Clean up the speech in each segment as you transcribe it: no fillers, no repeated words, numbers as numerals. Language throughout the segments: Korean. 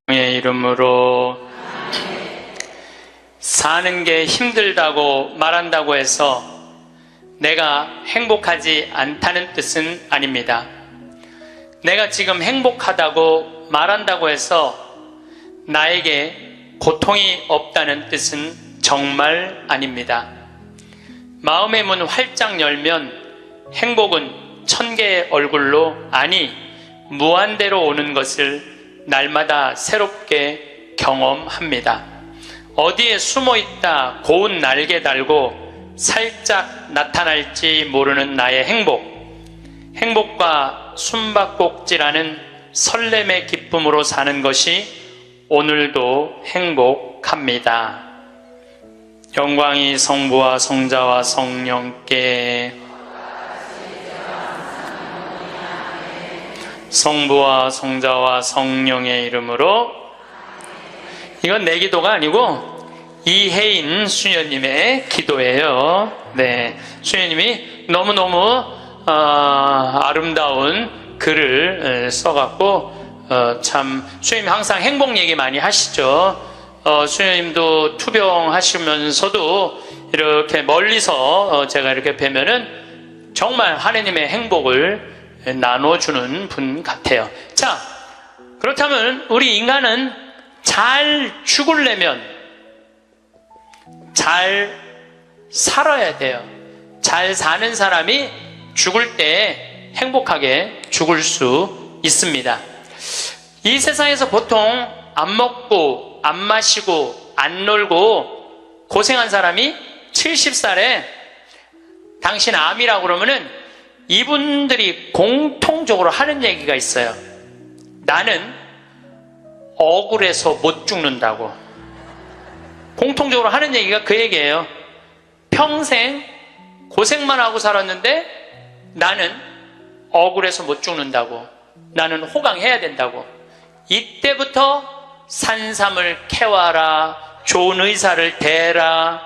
의 이름으로. 사는 게 힘들다고 말한다고 해서 내가 행복하지 않다는 뜻은 아닙니다. 내가 지금 행복하다고 말한다고 해서 나에게 고통이 없다는 뜻은 정말 아닙니다. 마음의 문 활짝 열면 행복은 1000개의 얼굴로, 아니 무한대로 오는 것을 날마다 새롭게 경험합니다. 어디에 숨어있다 고운 날개 달고 살짝 나타날지 모르는 나의 행복과 숨바꼭질하는 설렘의 기쁨으로 사는 것이 오늘도 행복합니다. 영광이 성부와 성자와 성령께. 성부와 성자와 성령의 이름으로. 이건 내 기도가 아니고 이혜인 수녀님의 기도예요. 네, 수녀님이 너무너무 아름다운 글을 써갖고 참 수녀님 항상 행복 얘기 많이 하시죠. 수녀님도 투병하시면서도 이렇게 멀리서 제가 이렇게 뵈면은 정말 하느님의 행복을 나눠주는 분 같아요. 자, 그렇다면 우리 인간은 잘 죽으려면 잘 살아야 돼요. 잘 사는 사람이 죽을 때 행복하게 죽을 수 있습니다. 이 세상에서 보통 안 먹고 안 마시고 안 놀고 고생한 사람이 70살에 당신 암이라고 그러면은 이분들이 공통적으로 하는 얘기가 있어요. 나는 억울해서 못 죽는다고. 공통적으로 하는 얘기가 그 얘기예요. 평생 고생만 하고 살았는데 나는 억울해서 못 죽는다고. 나는 호강해야 된다고. 이때부터 산삼을 캐와라, 좋은 의사를 대라,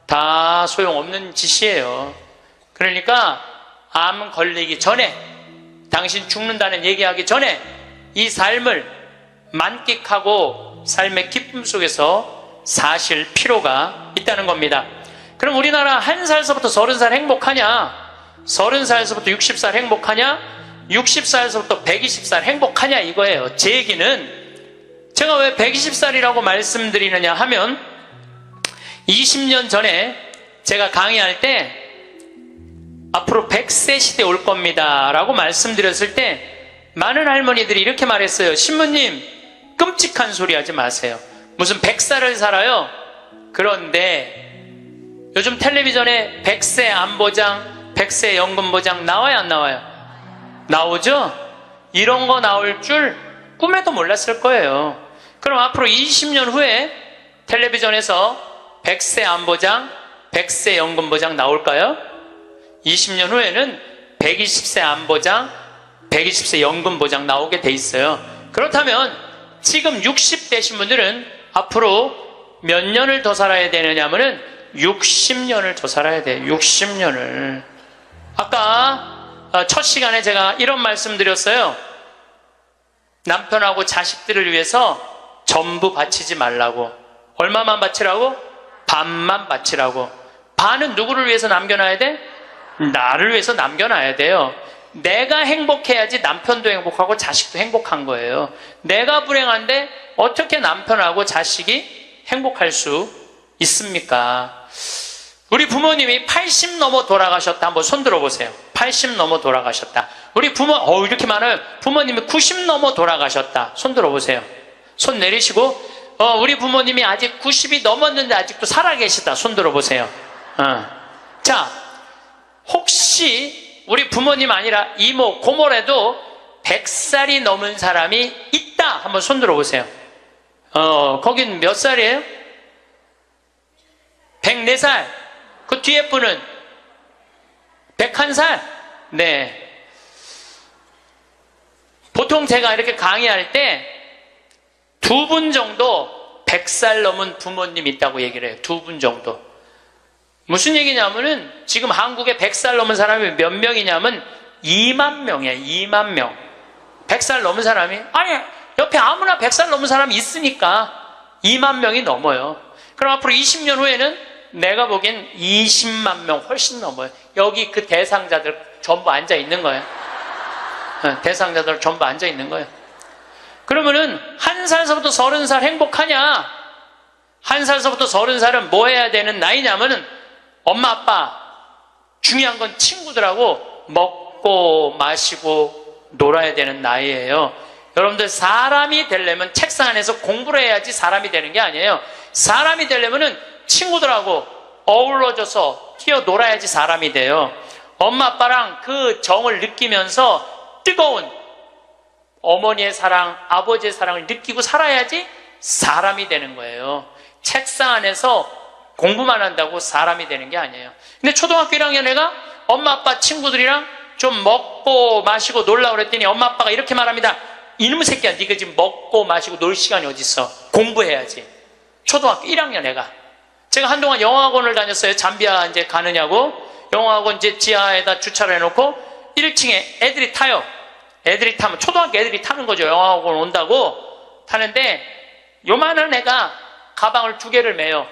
다 소용없는 짓이에요. 그러니까 암 걸리기 전에, 당신 죽는다는 얘기하기 전에 이 삶을 만끽하고 삶의 기쁨 속에서 사실 필요가 있다는 겁니다. 그럼 우리나라 1살서부터 30살 행복하냐? 30살서부터 60살 행복하냐? 60살서부터 120살 행복하냐? 이거예요. 제 얘기는 제가 왜 120살이라고 말씀드리느냐 하면 20년 전에 제가 강의할 때 앞으로 100세 시대 올 겁니다 라고 말씀드렸을 때 많은 할머니들이 이렇게 말했어요. 신부님, 끔찍한 소리 하지 마세요. 무슨 100살을 살아요? 그런데 요즘 텔레비전에 100세 안보장, 100세 연금보장 나와요, 안 나와요? 나오죠? 이런 거 나올 줄 꿈에도 몰랐을 거예요. 그럼 앞으로 20년 후에 텔레비전에서 100세 안보장, 100세 연금보장 나올까요? 20년 후에는 120세 안보장, 120세 연금보장 나오게 돼 있어요. 그렇다면 지금 60 되신 분들은 앞으로 몇 년을 더 살아야 되느냐면은 60년을 더 살아야 돼요. 60년을. 아까 첫 시간에 제가 이런 말씀 드렸어요. 남편하고 자식들을 위해서 전부 바치지 말라고. 얼마만 바치라고? 반만 바치라고. 반은 누구를 위해서 남겨놔야 돼? 나를 위해서 남겨놔야 돼요. 내가 행복해야지 남편도 행복하고 자식도 행복한 거예요. 내가 불행한데 어떻게 남편하고 자식이 행복할 수 있습니까? 우리 부모님이 80 넘어 돌아가셨다. 한번 손 들어보세요. 80 넘어 돌아가셨다. 우리 부모, 이렇게 많아요. 부모님이 90 넘어 돌아가셨다. 손 들어보세요. 손 내리시고, 우리 부모님이 아직 90이 넘었는데 아직도 살아계시다. 손 들어보세요. 자, 혹시 우리 부모님 아니라 이모, 고모라도 100살이 넘은 사람이 있다. 한번 손 들어보세요. 거긴 몇 살이에요? 104살. 그 뒤에 분은 101살. 네. 보통 제가 이렇게 강의할 때 2분 정도 100살 넘은 부모님 있다고 얘기를 해요. 2분 정도. 무슨 얘기냐면은 지금 한국에 100살 넘은 사람이 몇 명이냐면 2만 명이에요. 2만 명. 100살 넘은 사람이, 아니 옆에 아무나 100살 넘은 사람이 있으니까 2만 명이 넘어요. 그럼 앞으로 20년 후에는 내가 보기엔 20만 명 훨씬 넘어요. 여기 그 대상자들 전부 앉아 있는 거예요. 대상자들 전부 앉아 있는 거예요. 그러면은 1살서부터 30살 행복하냐? 1살서부터 30살은 뭐 해야 되는 나이냐면은 엄마 아빠 중요한 건 친구들하고 먹고 마시고 놀아야 되는 나이예요. 여러분들 사람이 되려면 책상 안에서 공부를 해야지 사람이 되는 게 아니에요. 사람이 되려면은 친구들하고 어우러져서 뛰어놀아야지 사람이 돼요. 엄마 아빠랑 그 정을 느끼면서 뜨거운 어머니의 사랑, 아버지의 사랑을 느끼고 살아야지 사람이 되는 거예요. 책상 안에서 공부만 한다고 사람이 되는 게 아니에요. 근데 초등학교 1학년 애가 엄마 아빠 친구들이랑 좀 먹고 마시고 놀라고 그랬더니 엄마 아빠가 이렇게 말합니다. 이놈의 새끼야, 네가 지금 먹고 마시고 놀 시간이 어딨어. 공부해야지. 초등학교 1학년 애가. 제가 한동안 영어학원을 다녔어요. 잠비아 이제 가느냐고. 영어학원 이제 지하에다 주차를 해놓고 1층에 애들이 타요. 애들이 타면 초등학교 애들이 타는 거죠. 영어학원 온다고 타는데 요만한 애가 가방을 2개를 매요.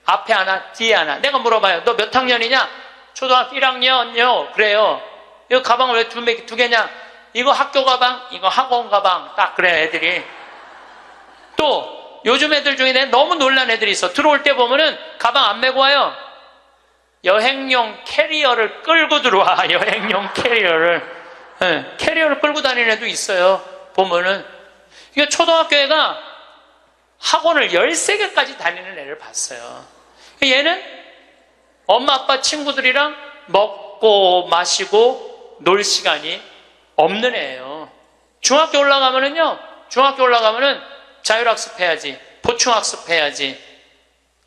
앞에 하나 뒤에 하나. 내가 물어봐요. 너 몇 학년이냐? 초등학교 1학년요. 그래요. 이거 가방을 왜 2개냐? 이거 학교 가방, 이거 학원 가방. 딱 그래 애들이. 또 요즘 애들 중에 너무 놀란 애들이 있어. 들어올 때 보면은 가방 안 메고 와요. 여행용 캐리어를 끌고 들어와. 여행용 캐리어를. 네, 캐리어를 끌고 다니는 애도 있어요. 보면은. 이거 초등학교 애가 학원을 13개까지 다니는 애를 봤어요. 얘는 엄마 아빠 친구들이랑 먹고 마시고 놀 시간이 없는 애예요. 중학교 올라가면은요, 중학교 올라가면은 자율학습 해야지, 보충학습 해야지,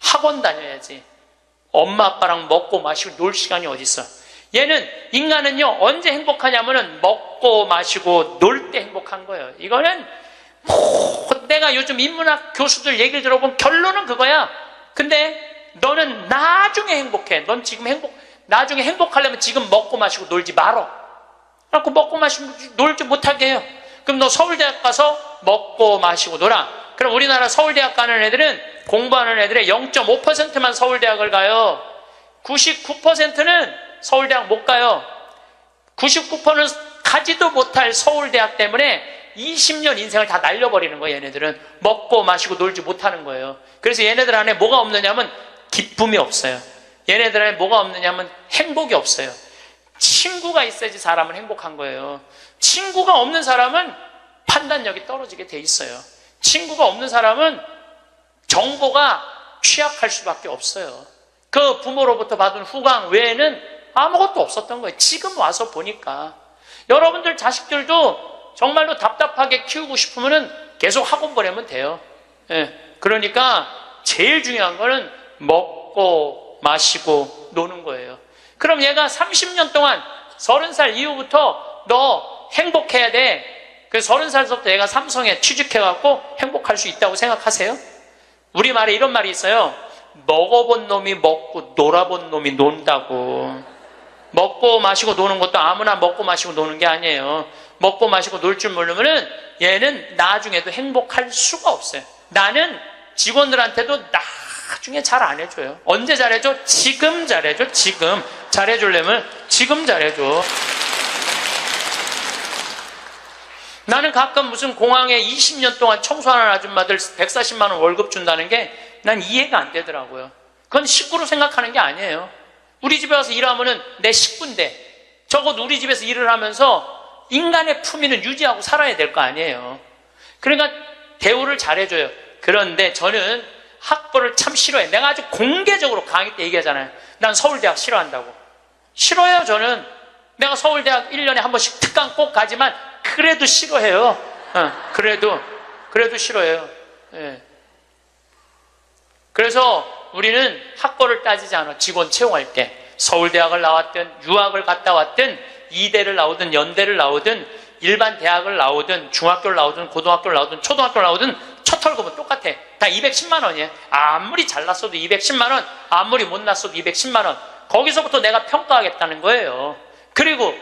학원 다녀야지. 엄마 아빠랑 먹고 마시고 놀 시간이 어딨어. 얘는, 인간은요, 언제 행복하냐면은 먹고 마시고 놀 때 행복한 거예요. 이거는 내가 요즘 인문학 교수들 얘기를 들어보면 결론은 그거야. 근데 너는 나중에 행복해. 넌 지금 나중에 행복하려면 지금 먹고 마시고 놀지 말어. 그래갖고 먹고 마시고 놀지 못하게 해요. 그럼 너 서울대학 가서 먹고 마시고 놀아. 그럼 우리나라 서울대학 가는 애들은 공부하는 애들의 0.5%만 서울대학을 가요. 99%는 서울대학 못 가요. 99%는 가지도 못할 서울대학 때문에 20년 인생을 다 날려버리는 거예요. 얘네들은 먹고 마시고 놀지 못하는 거예요. 그래서 얘네들 안에 뭐가 없느냐면 기쁨이 없어요. 얘네들 안에 뭐가 없느냐면 행복이 없어요. 친구가 있어야지 사람은 행복한 거예요. 친구가 없는 사람은 판단력이 떨어지게 돼 있어요. 친구가 없는 사람은 정보가 취약할 수밖에 없어요. 그 부모로부터 받은 후광 외에는 아무것도 없었던 거예요. 지금 와서 보니까. 여러분들 자식들도 정말로 답답하게 키우고 싶으면 계속 학원 보내면 돼요. 예. 그러니까 제일 중요한 거는 먹고 마시고 노는 거예요. 그럼 얘가 30년 동안 30살 이후부터 너 행복해야 돼. 그래서 30살부터 얘가 삼성에 취직해갖고 행복할 수 있다고 생각하세요? 우리말에 이런 말이 있어요. 먹어본 놈이 먹고 놀아본 놈이 논다고. 먹고 마시고 노는 것도 아무나 먹고 마시고 노는 게 아니에요. 먹고 마시고 놀 줄 모르면은 얘는 나중에도 행복할 수가 없어요. 나는 직원들한테도 나중에 잘 안 해줘요. 언제 잘해줘? 지금 잘해줘. 지금 잘해주려면 지금 잘해줘. 나는 가끔 무슨 공항에 20년 동안 청소하는 아줌마들 140만 원 월급 준다는 게 난 이해가 안 되더라고요. 그건 식구로 생각하는 게 아니에요. 우리 집에 와서 일하면은 내 식구인데 적어도 우리 집에서 일을 하면서 인간의 품위는 유지하고 살아야 될 거 아니에요. 그러니까 대우를 잘해줘요. 그런데 저는 학벌을 참 싫어해요. 내가 아주 공개적으로 강의 때 얘기하잖아요. 난 서울대학 싫어한다고. 싫어요. 저는 내가 서울대학 1년에 한 번씩 특강 꼭 가지만 그래도 싫어해요. 그래도 싫어해요. 예. 그래서 우리는 학벌을 따지지 않아. 직원 채용할 때 서울대학을 나왔든 유학을 갔다 왔든 이대를 나오든 연대를 나오든 일반 대학을 나오든 중학교를 나오든 고등학교를 나오든 초등학교를 나오든 첫 월급은 똑같아. 다 210만 원이에요. 아무리 잘났어도 210만 원, 아무리 못났어도 210만 원. 거기서부터 내가 평가하겠다는 거예요. 그리고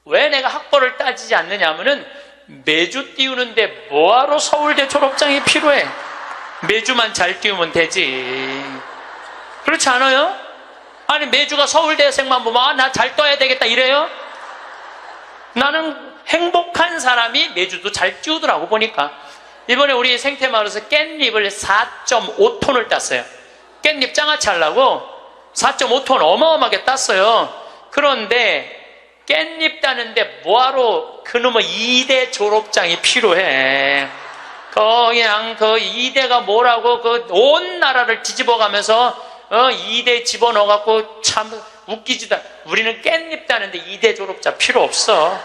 왜 내가 학벌을 따지지 않느냐 하면은 매주 띄우는데 뭐하러 서울대 졸업장이 필요해? 매주만 잘 띄우면 되지. 그렇지 않아요? 아니 매주가 서울대생만 보면 나 잘 떠야 되겠다 이래요? 나는 행복한 사람이 매주도 잘 띄우더라고 보니까. 이번에 우리 생태마을에서 깻잎을 4.5톤을 땄어요. 깻잎 장아찌 하려고 4.5톤 어마어마하게 땄어요. 그런데 깻잎 따는데 뭐하러 그놈의 2대 졸업장이 필요해. 그냥 그 2대가 뭐라고 그 온 나라를 뒤집어 가면서 2대 집어넣어갖고 참 웃기지도 않아. 우리는 깻잎 따는데 2대 졸업자 필요 없어.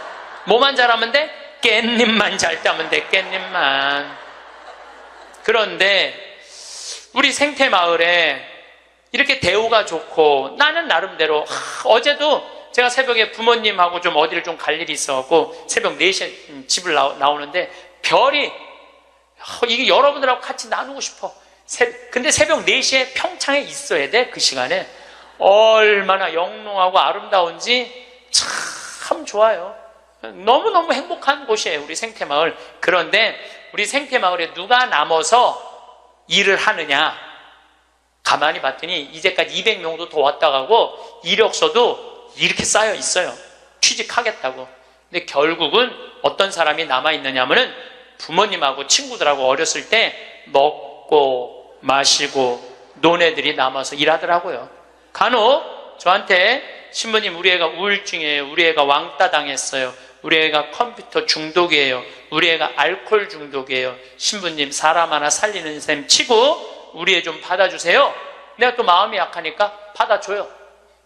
뭐만 잘하면 돼? 깻잎만 잘 따면 돼. 깻잎만. 그런데 우리 생태마을에 이렇게 대우가 좋고 나는 나름대로 어제도 제가 새벽에 부모님하고 좀 어디를 좀 갈 일이 있어갖고 새벽 4시에 집을 나오는데 별이 이게 여러분들하고 같이 나누고 싶어. 근데 새벽 4시에 평창에 있어야 돼. 그 시간에 얼마나 영롱하고 아름다운지 참 좋아요. 너무너무 행복한 곳이에요 우리 생태마을. 그런데 우리 생태마을에 누가 남아서 일을 하느냐 가만히 봤더니 이제까지 200명도 더 왔다 가고 이력서도 이렇게 쌓여 있어요. 취직하겠다고. 근데 결국은 어떤 사람이 남아있느냐 하면은 부모님하고 친구들하고 어렸을 때 먹고 마시고 논 애들이 남아서 일하더라고요. 간혹 저한테 신부님 우리 애가 우울증이에요. 우리 애가 왕따 당했어요. 우리 애가 컴퓨터 중독이에요. 우리 애가 알코올 중독이에요. 신부님 사람 하나 살리는 셈 치고 우리 애 좀 받아주세요. 내가 또 마음이 약하니까 받아줘요.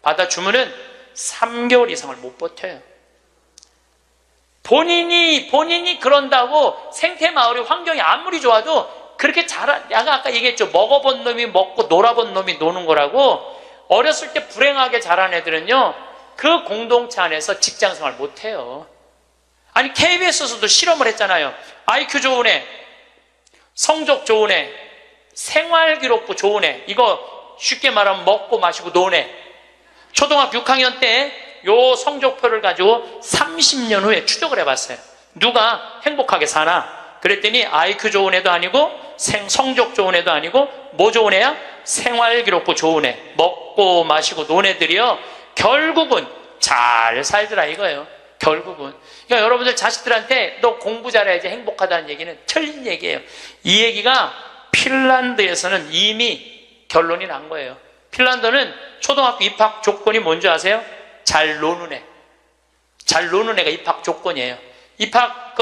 받아주면은 3개월 이상을 못 버텨요. 본인이 그런다고 생태마을의 환경이 아무리 좋아도 그렇게 내가 아까 얘기했죠. 먹어본 놈이 먹고 놀아본 놈이 노는 거라고. 어렸을 때 불행하게 자란 애들은요 그 공동체 안에서 직장생활 못해요. 아니 KBS에서도 실험을 했잖아요. IQ 좋은 애, 성적 좋은 애, 생활기록부 좋은 애, 이거 쉽게 말하면 먹고 마시고 노는 애. 초등학교 6학년 때 요 성적표를 가지고 30년 후에 추적을 해봤어요. 누가 행복하게 사나? 그랬더니 IQ 좋은 애도 아니고 성적 좋은 애도 아니고 뭐 좋은 애야? 생활기록부 좋은 애, 먹고 마시고 노는 애들이요 결국은 잘 살더라 이거예요. 결국은. 그러니까 여러분들 자식들한테 너 공부 잘해야지 행복하다는 얘기는 틀린 얘기예요. 이 얘기가 핀란드에서는 이미 결론이 난 거예요. 핀란드는 초등학교 입학 조건이 뭔지 아세요? 잘 노는 애. 잘 노는 애가 입학 조건이에요. 입학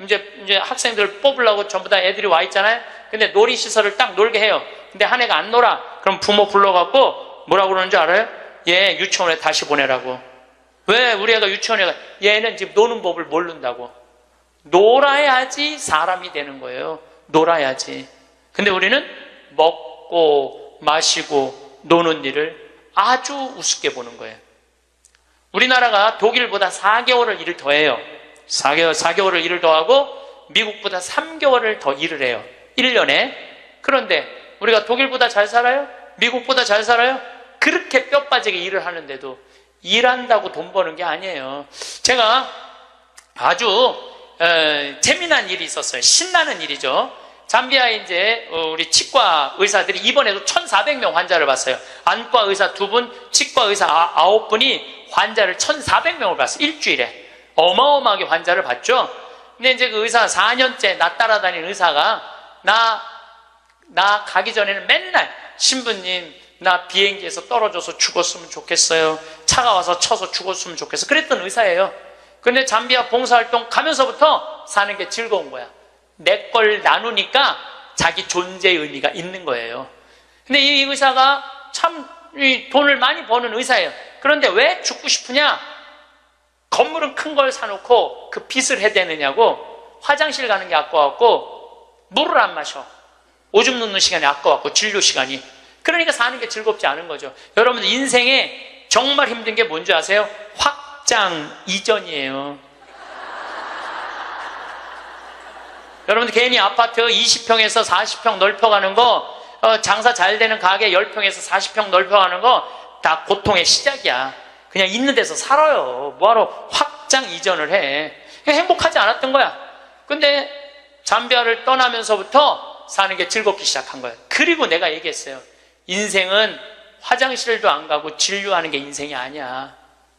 이제 학생들 뽑으려고 전부 다 애들이 와 있잖아요. 근데 놀이시설을 딱 놀게 해요. 근데 한 애가 안 놀아. 그럼 부모 불러갖고 뭐라고 그러는 줄 알아요? 얘 유치원에 다시 보내라고. 왜? 우리 애가 유치원에 가? 얘는 지금 노는 법을 모른다고. 놀아야지 사람이 되는 거예요. 놀아야지. 근데 우리는 먹고 마시고 노는 일을 아주 우습게 보는 거예요. 우리나라가 독일보다 4개월을 일을 더 해요. 4개월을 일을 더 하고 미국보다 3개월을 더 일을 해요. 1년에. 그런데 우리가 독일보다 잘 살아요? 미국보다 잘 살아요? 그렇게 뼈 빠지게 일을 하는데도 일한다고 돈 버는 게 아니에요. 제가 아주 재미난 일이 있었어요. 신나는 일이죠. 잠비아에 이제 우리 치과 의사들이 이번에도 1,400명 환자를 봤어요. 안과 의사 2분, 치과 의사 9분이 환자를 1,400명을 봤어요. 일주일에. 어마어마하게 환자를 봤죠. 근데 이제 그 의사 4년째 나 따라다니는 의사가 나 가기 전에는 맨날 신부님 나 비행기에서 떨어져서 죽었으면 좋겠어요. 차가 와서 쳐서 죽었으면 좋겠어. 그랬던 의사예요. 근데 잠비아 봉사활동 가면서부터 사는 게 즐거운 거야. 내 걸 나누니까 자기 존재의 의미가 있는 거예요. 근데 이 의사가 참 돈을 많이 버는 의사예요. 그런데 왜 죽고 싶으냐? 건물은 큰 걸 사놓고 그 빚을 해대느냐고. 화장실 가는 게 아까웠고 물을 안 마셔. 오줌 누는 시간이 아까웠고 진료 시간이. 그러니까 사는 게 즐겁지 않은 거죠. 여러분들 인생에 정말 힘든 게 뭔지 아세요? 확장 이전이에요. 여러분들 괜히 아파트 20평에서 40평 넓혀가는 거, 장사 잘 되는 가게 10평에서 40평 넓혀가는 거 다 고통의 시작이야. 그냥 있는 데서 살아요. 뭐하러 확장 이전을 해. 행복하지 않았던 거야. 근데 잠비아를 떠나면서부터 사는 게 즐겁기 시작한 거예요. 그리고 내가 얘기했어요. 인생은 화장실도 안 가고 진료하는 게 인생이 아니야.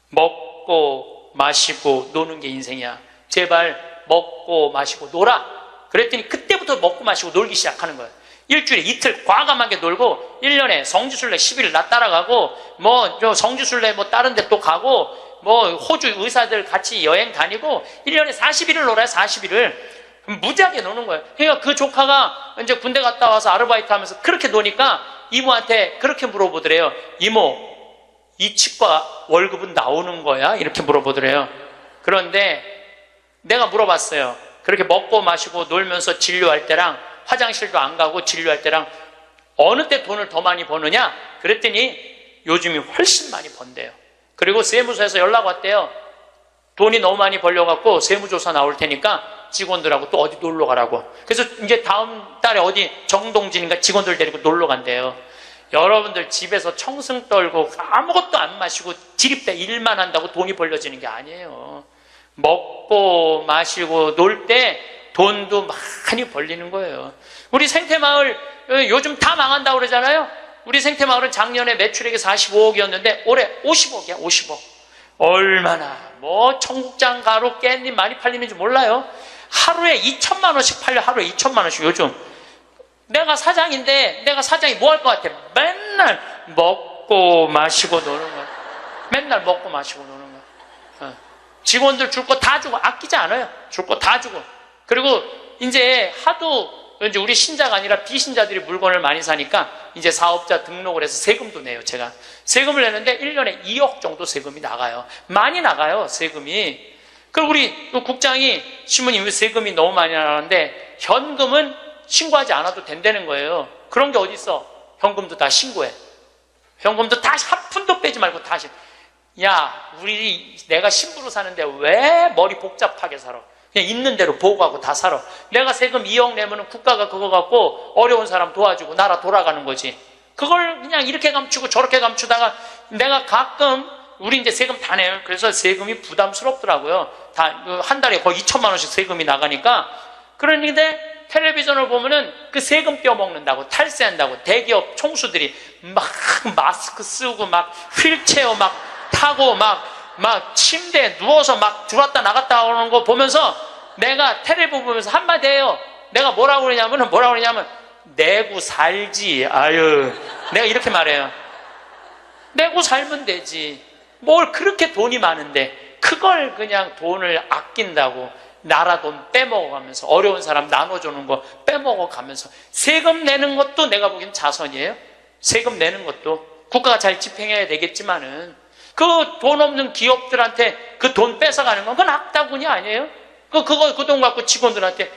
먹고 마시고 노는 게 인생이야. 제발 먹고 마시고 놀아. 그랬더니 그때부터 먹고 마시고 놀기 시작하는 거예요. 일주일에 이틀 과감하게 놀고 1년에 성지순례 10일 나 따라가고 성지순례 다른 데 또 가고 호주 의사들 같이 여행 다니고 1년에 40일을 놀아요. 40일을 무지하게 노는 거예요. 그러니까 그 조카가 이제 군대 갔다 와서 아르바이트 하면서 그렇게 노니까 이모한테 그렇게 물어보더래요. 이모, 이 치과 월급은 나오는 거야? 이렇게 물어보더래요. 그런데 내가 물어봤어요. 그렇게 먹고 마시고 놀면서 진료할 때랑 화장실도 안 가고 진료할 때랑 어느 때 돈을 더 많이 버느냐? 그랬더니 요즘이 훨씬 많이 번대요. 그리고 세무서에서 연락 왔대요. 돈이 너무 많이 벌려갖고 세무조사 나올 테니까 직원들하고 또 어디 놀러 가라고. 그래서 이제 다음 달에 어디 정동진인가 직원들 데리고 놀러 간대요. 여러분들 집에서 청승 떨고 아무것도 안 마시고 지립대 일만 한다고 돈이 벌려지는 게 아니에요. 먹고 마시고 놀 때 돈도 많이 벌리는 거예요. 우리 생태마을 요즘 다 망한다고 그러잖아요. 우리 생태마을은 작년에 매출액이 45억이었는데 올해 50억이야. 50억. 얼마나 청국장 가루 깻잎 많이 팔리는지 몰라요. 하루에 2천만 원씩 팔려. 하루에 2천만 원씩. 요즘 내가 사장인데 내가 사장이 뭐 할 것 같아? 맨날 먹고 마시고 노는 거야. 맨날 먹고 마시고 노는 거야. 직원들 줄 거 다 주고 아끼지 않아요. 줄 거 다 주고. 그리고 이제 하도 이제 우리 신자가 아니라 비신자들이 물건을 많이 사니까 이제 사업자 등록을 해서 세금도 내요. 제가 세금을 내는데 1년에 2억 정도 세금이 나가요. 많이 나가요. 세금이. 그리고 우리 국장이 신부님 세금이 너무 많이 나가는데 현금은 신고하지 않아도 된다는 거예요. 그런 게 어디 있어? 현금도 다 신고해. 현금도 다 한 푼도 빼지 말고 다 야, 내가 신부로 사는데 왜 머리 복잡하게 살아? 그냥 있는 대로 보고하고 다 살아. 내가 세금 2억 내면은 국가가 그거 갖고 어려운 사람 도와주고 나라 돌아가는 거지. 그걸 그냥 이렇게 감추고 저렇게 감추다가 내가 가끔 우리 이제 세금 다 내요. 그래서 세금이 부담스럽더라고요. 다 한 달에 거의 2천만 원씩 세금이 나가니까. 그런데 텔레비전을 보면은 그 세금 떼어먹는다고 탈세한다고 대기업 총수들이 막 마스크 쓰고 막 휠체어 막 타고 막 침대에 누워서 막 들어왔다 나갔다 하는 거 보면서 내가 텔레비 보면서 한마디 해요. 내가 뭐라고 그러냐면 내고 살지. 아유, 내가 이렇게 말해요. 내고 살면 되지. 뭘 그렇게 돈이 많은데 그걸 그냥 돈을 아낀다고 나라 돈 빼먹어가면서 어려운 사람 나눠주는 거 빼먹어가면서 세금 내는 것도 내가 보기엔 자선이에요. 세금 내는 것도 국가가 잘 집행해야 되겠지만은 그 돈 없는 기업들한테 그 돈 뺏어가는 건 그건 악다군이 아니에요? 그 돈 갖고 직원들한테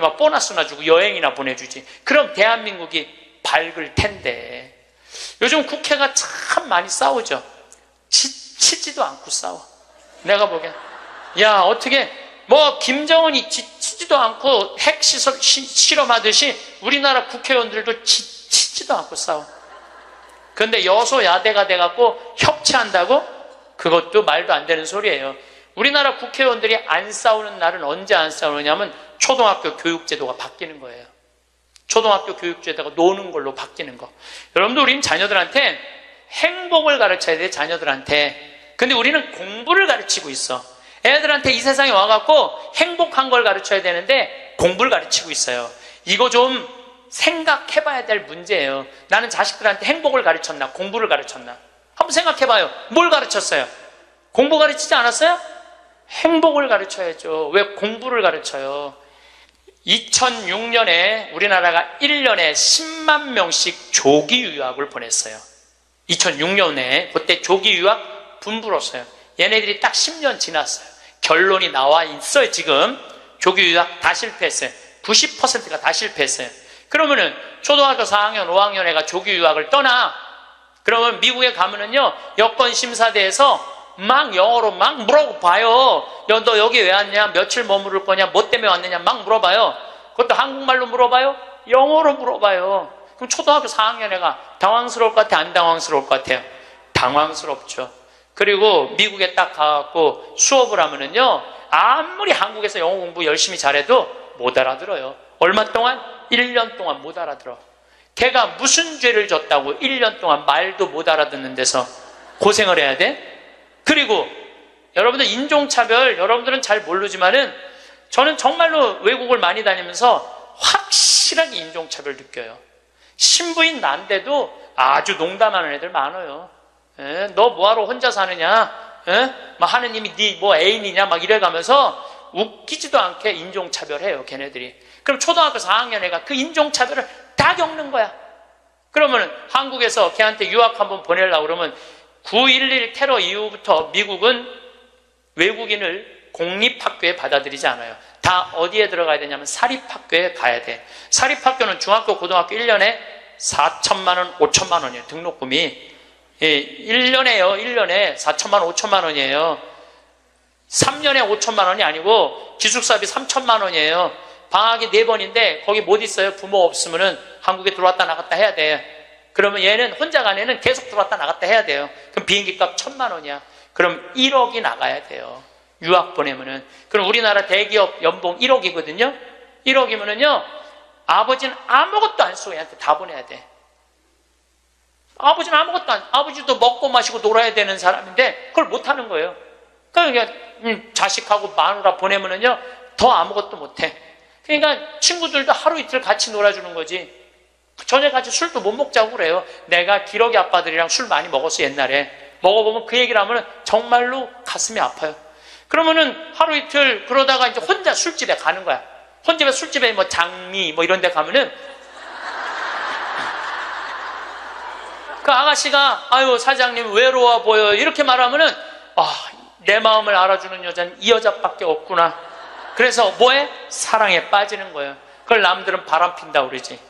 막 보너스나 주고 여행이나 보내주지. 그럼 대한민국이 밝을 텐데. 요즘 국회가 참 많이 싸우죠. 치지도 않고 싸워. 내가 보기엔. 야, 어떻게, 김정은이 치지도 않고 핵 실험하듯이 우리나라 국회의원들도 치지도 않고 싸워. 그런데 여소야대가 돼갖고 협치한다고? 그것도 말도 안 되는 소리예요. 우리나라 국회의원들이 안 싸우는 날은 언제 안 싸우느냐면 초등학교 교육제도가 바뀌는 거예요. 초등학교 교육제도가 노는 걸로 바뀌는 거. 여러분들 우리는 자녀들한테 행복을 가르쳐야 돼. 자녀들한테. 근데 우리는 공부를 가르치고 있어. 애들한테 이 세상에 와갖고 행복한 걸 가르쳐야 되는데 공부를 가르치고 있어요. 이거 좀 생각해봐야 될 문제예요. 나는 자식들한테 행복을 가르쳤나 공부를 가르쳤나? 한번 생각해봐요. 뭘 가르쳤어요? 공부 가르치지 않았어요? 행복을 가르쳐야죠. 왜 공부를 가르쳐요? 2006년에 우리나라가 1년에 10만 명씩 조기 유학을 보냈어요. 2006년에 그때 조기 유학 분부로서요. 얘네들이 딱 10년 지났어요. 결론이 나와 있어요. 지금 조기 유학 다 실패했어요. 90%가 다 실패했어요. 그러면은 초등학교 4학년, 5학년 애가 조기 유학을 떠나. 그러면 미국에 가면은요, 여권심사대에서 막 영어로 막 물어봐요. 너 여기 왜 왔냐? 며칠 머무를 거냐? 뭐 때문에 왔느냐? 막 물어봐요. 그것도 한국말로 물어봐요? 영어로 물어봐요. 그럼 초등학교 4학년 애가 당황스러울 것 같아? 안 당황스러울 것 같아요? 당황스럽죠. 그리고 미국에 딱 가갖고 수업을 하면은요, 아무리 한국에서 영어 공부 열심히 잘해도 못 알아들어요. 얼마 동안? 1년 동안 못 알아들어. 걔가 무슨 죄를 졌다고 1년 동안 말도 못 알아듣는 데서 고생을 해야 돼? 그리고 여러분들 인종차별, 여러분들은 잘 모르지만은 저는 정말로 외국을 많이 다니면서 확실하게 인종차별 느껴요. 신부인 난데도 아주 농담하는 애들 많아요. 너 뭐하러 혼자 사느냐? 막 하느님이 네 뭐 애인이냐? 막 이래가면서 웃기지도 않게 인종차별해요, 걔네들이. 그럼 초등학교 4학년 애가 그 인종차별을 다 겪는 거야. 그러면 한국에서 걔한테 유학 한번 보내려고 그러면 9.11 테러 이후부터 미국은 외국인을 공립학교에 받아들이지 않아요. 다 어디에 들어가야 되냐면 사립학교에 가야 돼. 사립학교는 중학교, 고등학교 1년에 4천만 원, 5천만 원이에요. 등록금이. 1년에요. 1년에 4천만 원, 5천만 원이에요. 3년에 5천만 원이 아니고 기숙사비 3천만 원이에요. 방학이 4번인데 거기 못 있어요. 부모 없으면은 한국에 들어왔다 나갔다 해야 돼. 그러면 얘는 혼자 간 애는 계속 들어왔다 나갔다 해야 돼요. 그럼 비행기 값 1,000만 원이야. 그럼 1억이 나가야 돼요. 유학 보내면은. 그럼 우리나라 대기업 연봉 1억이거든요. 1억이면은요, 아버지는 아무것도 안 쓰고 얘한테 다 보내야 돼. 아버지는 아무것도 안, 아버지도 먹고 마시고 놀아야 되는 사람인데 그걸 못 하는 거예요. 그러니까 자식하고 마누라 보내면은요, 더 아무것도 못 해. 그러니까 친구들도 하루 이틀 같이 놀아주는 거지. 저녁에 같이 술도 못 먹자고 그래요. 내가 기러기 아빠들이랑 술 많이 먹었어, 옛날에. 먹어보면 그 얘기를 하면은 정말로 가슴이 아파요. 그러면은 하루 이틀 그러다가 이제 혼자 술집에 가는 거야. 혼자 술집에 뭐 장미 뭐 이런 데 가면은 그 아가씨가 아유 사장님 외로워 보여 이렇게 말하면은 내 마음을 알아주는 여자는 이 여자밖에 없구나. 그래서 뭐해? 사랑에 빠지는 거예요. 그걸 남들은 바람 핀다고 그러지.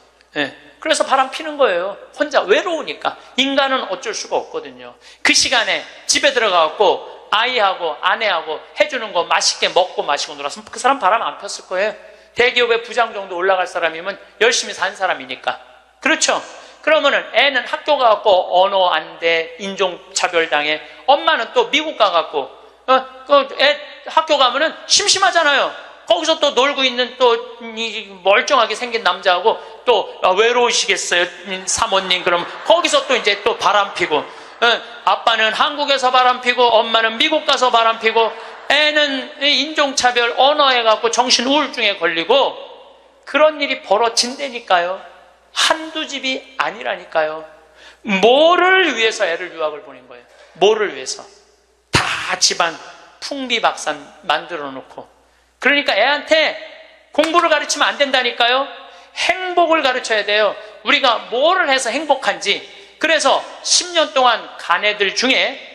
그래서 바람 피는 거예요. 혼자 외로우니까. 인간은 어쩔 수가 없거든요. 그 시간에 집에 들어가갖고 아이하고 아내하고 해주는 거 맛있게 먹고 마시고 놀았으면 그 사람 바람 안 폈을 거예요. 대기업에 부장 정도 올라갈 사람이면 열심히 산 사람이니까. 그렇죠? 그러면은 애는 학교 가갖고 언어 안 돼, 인종차별 당해. 엄마는 또 미국 가갖고 애 학교 가면은 심심하잖아요. 거기서 또 놀고 있는 또 멀쩡하게 생긴 남자하고 또 외로우시겠어요, 사모님. 그럼 거기서 또 이제 또 바람 피고, 아빠는 한국에서 바람 피고 엄마는 미국 가서 바람 피고 애는 인종차별 언어에 갖고 정신 우울증에 걸리고 그런 일이 벌어진다니까요. 한두 집이 아니라니까요. 뭐를 위해서 애를 유학을 보낸 거예요? 뭐를 위해서? 다 집안 풍비박산 만들어 놓고. 그러니까 애한테 공부를 가르치면 안 된다니까요. 행복을 가르쳐야 돼요. 우리가 뭐를 해서 행복한지. 그래서 10년 동안 간 애들 중에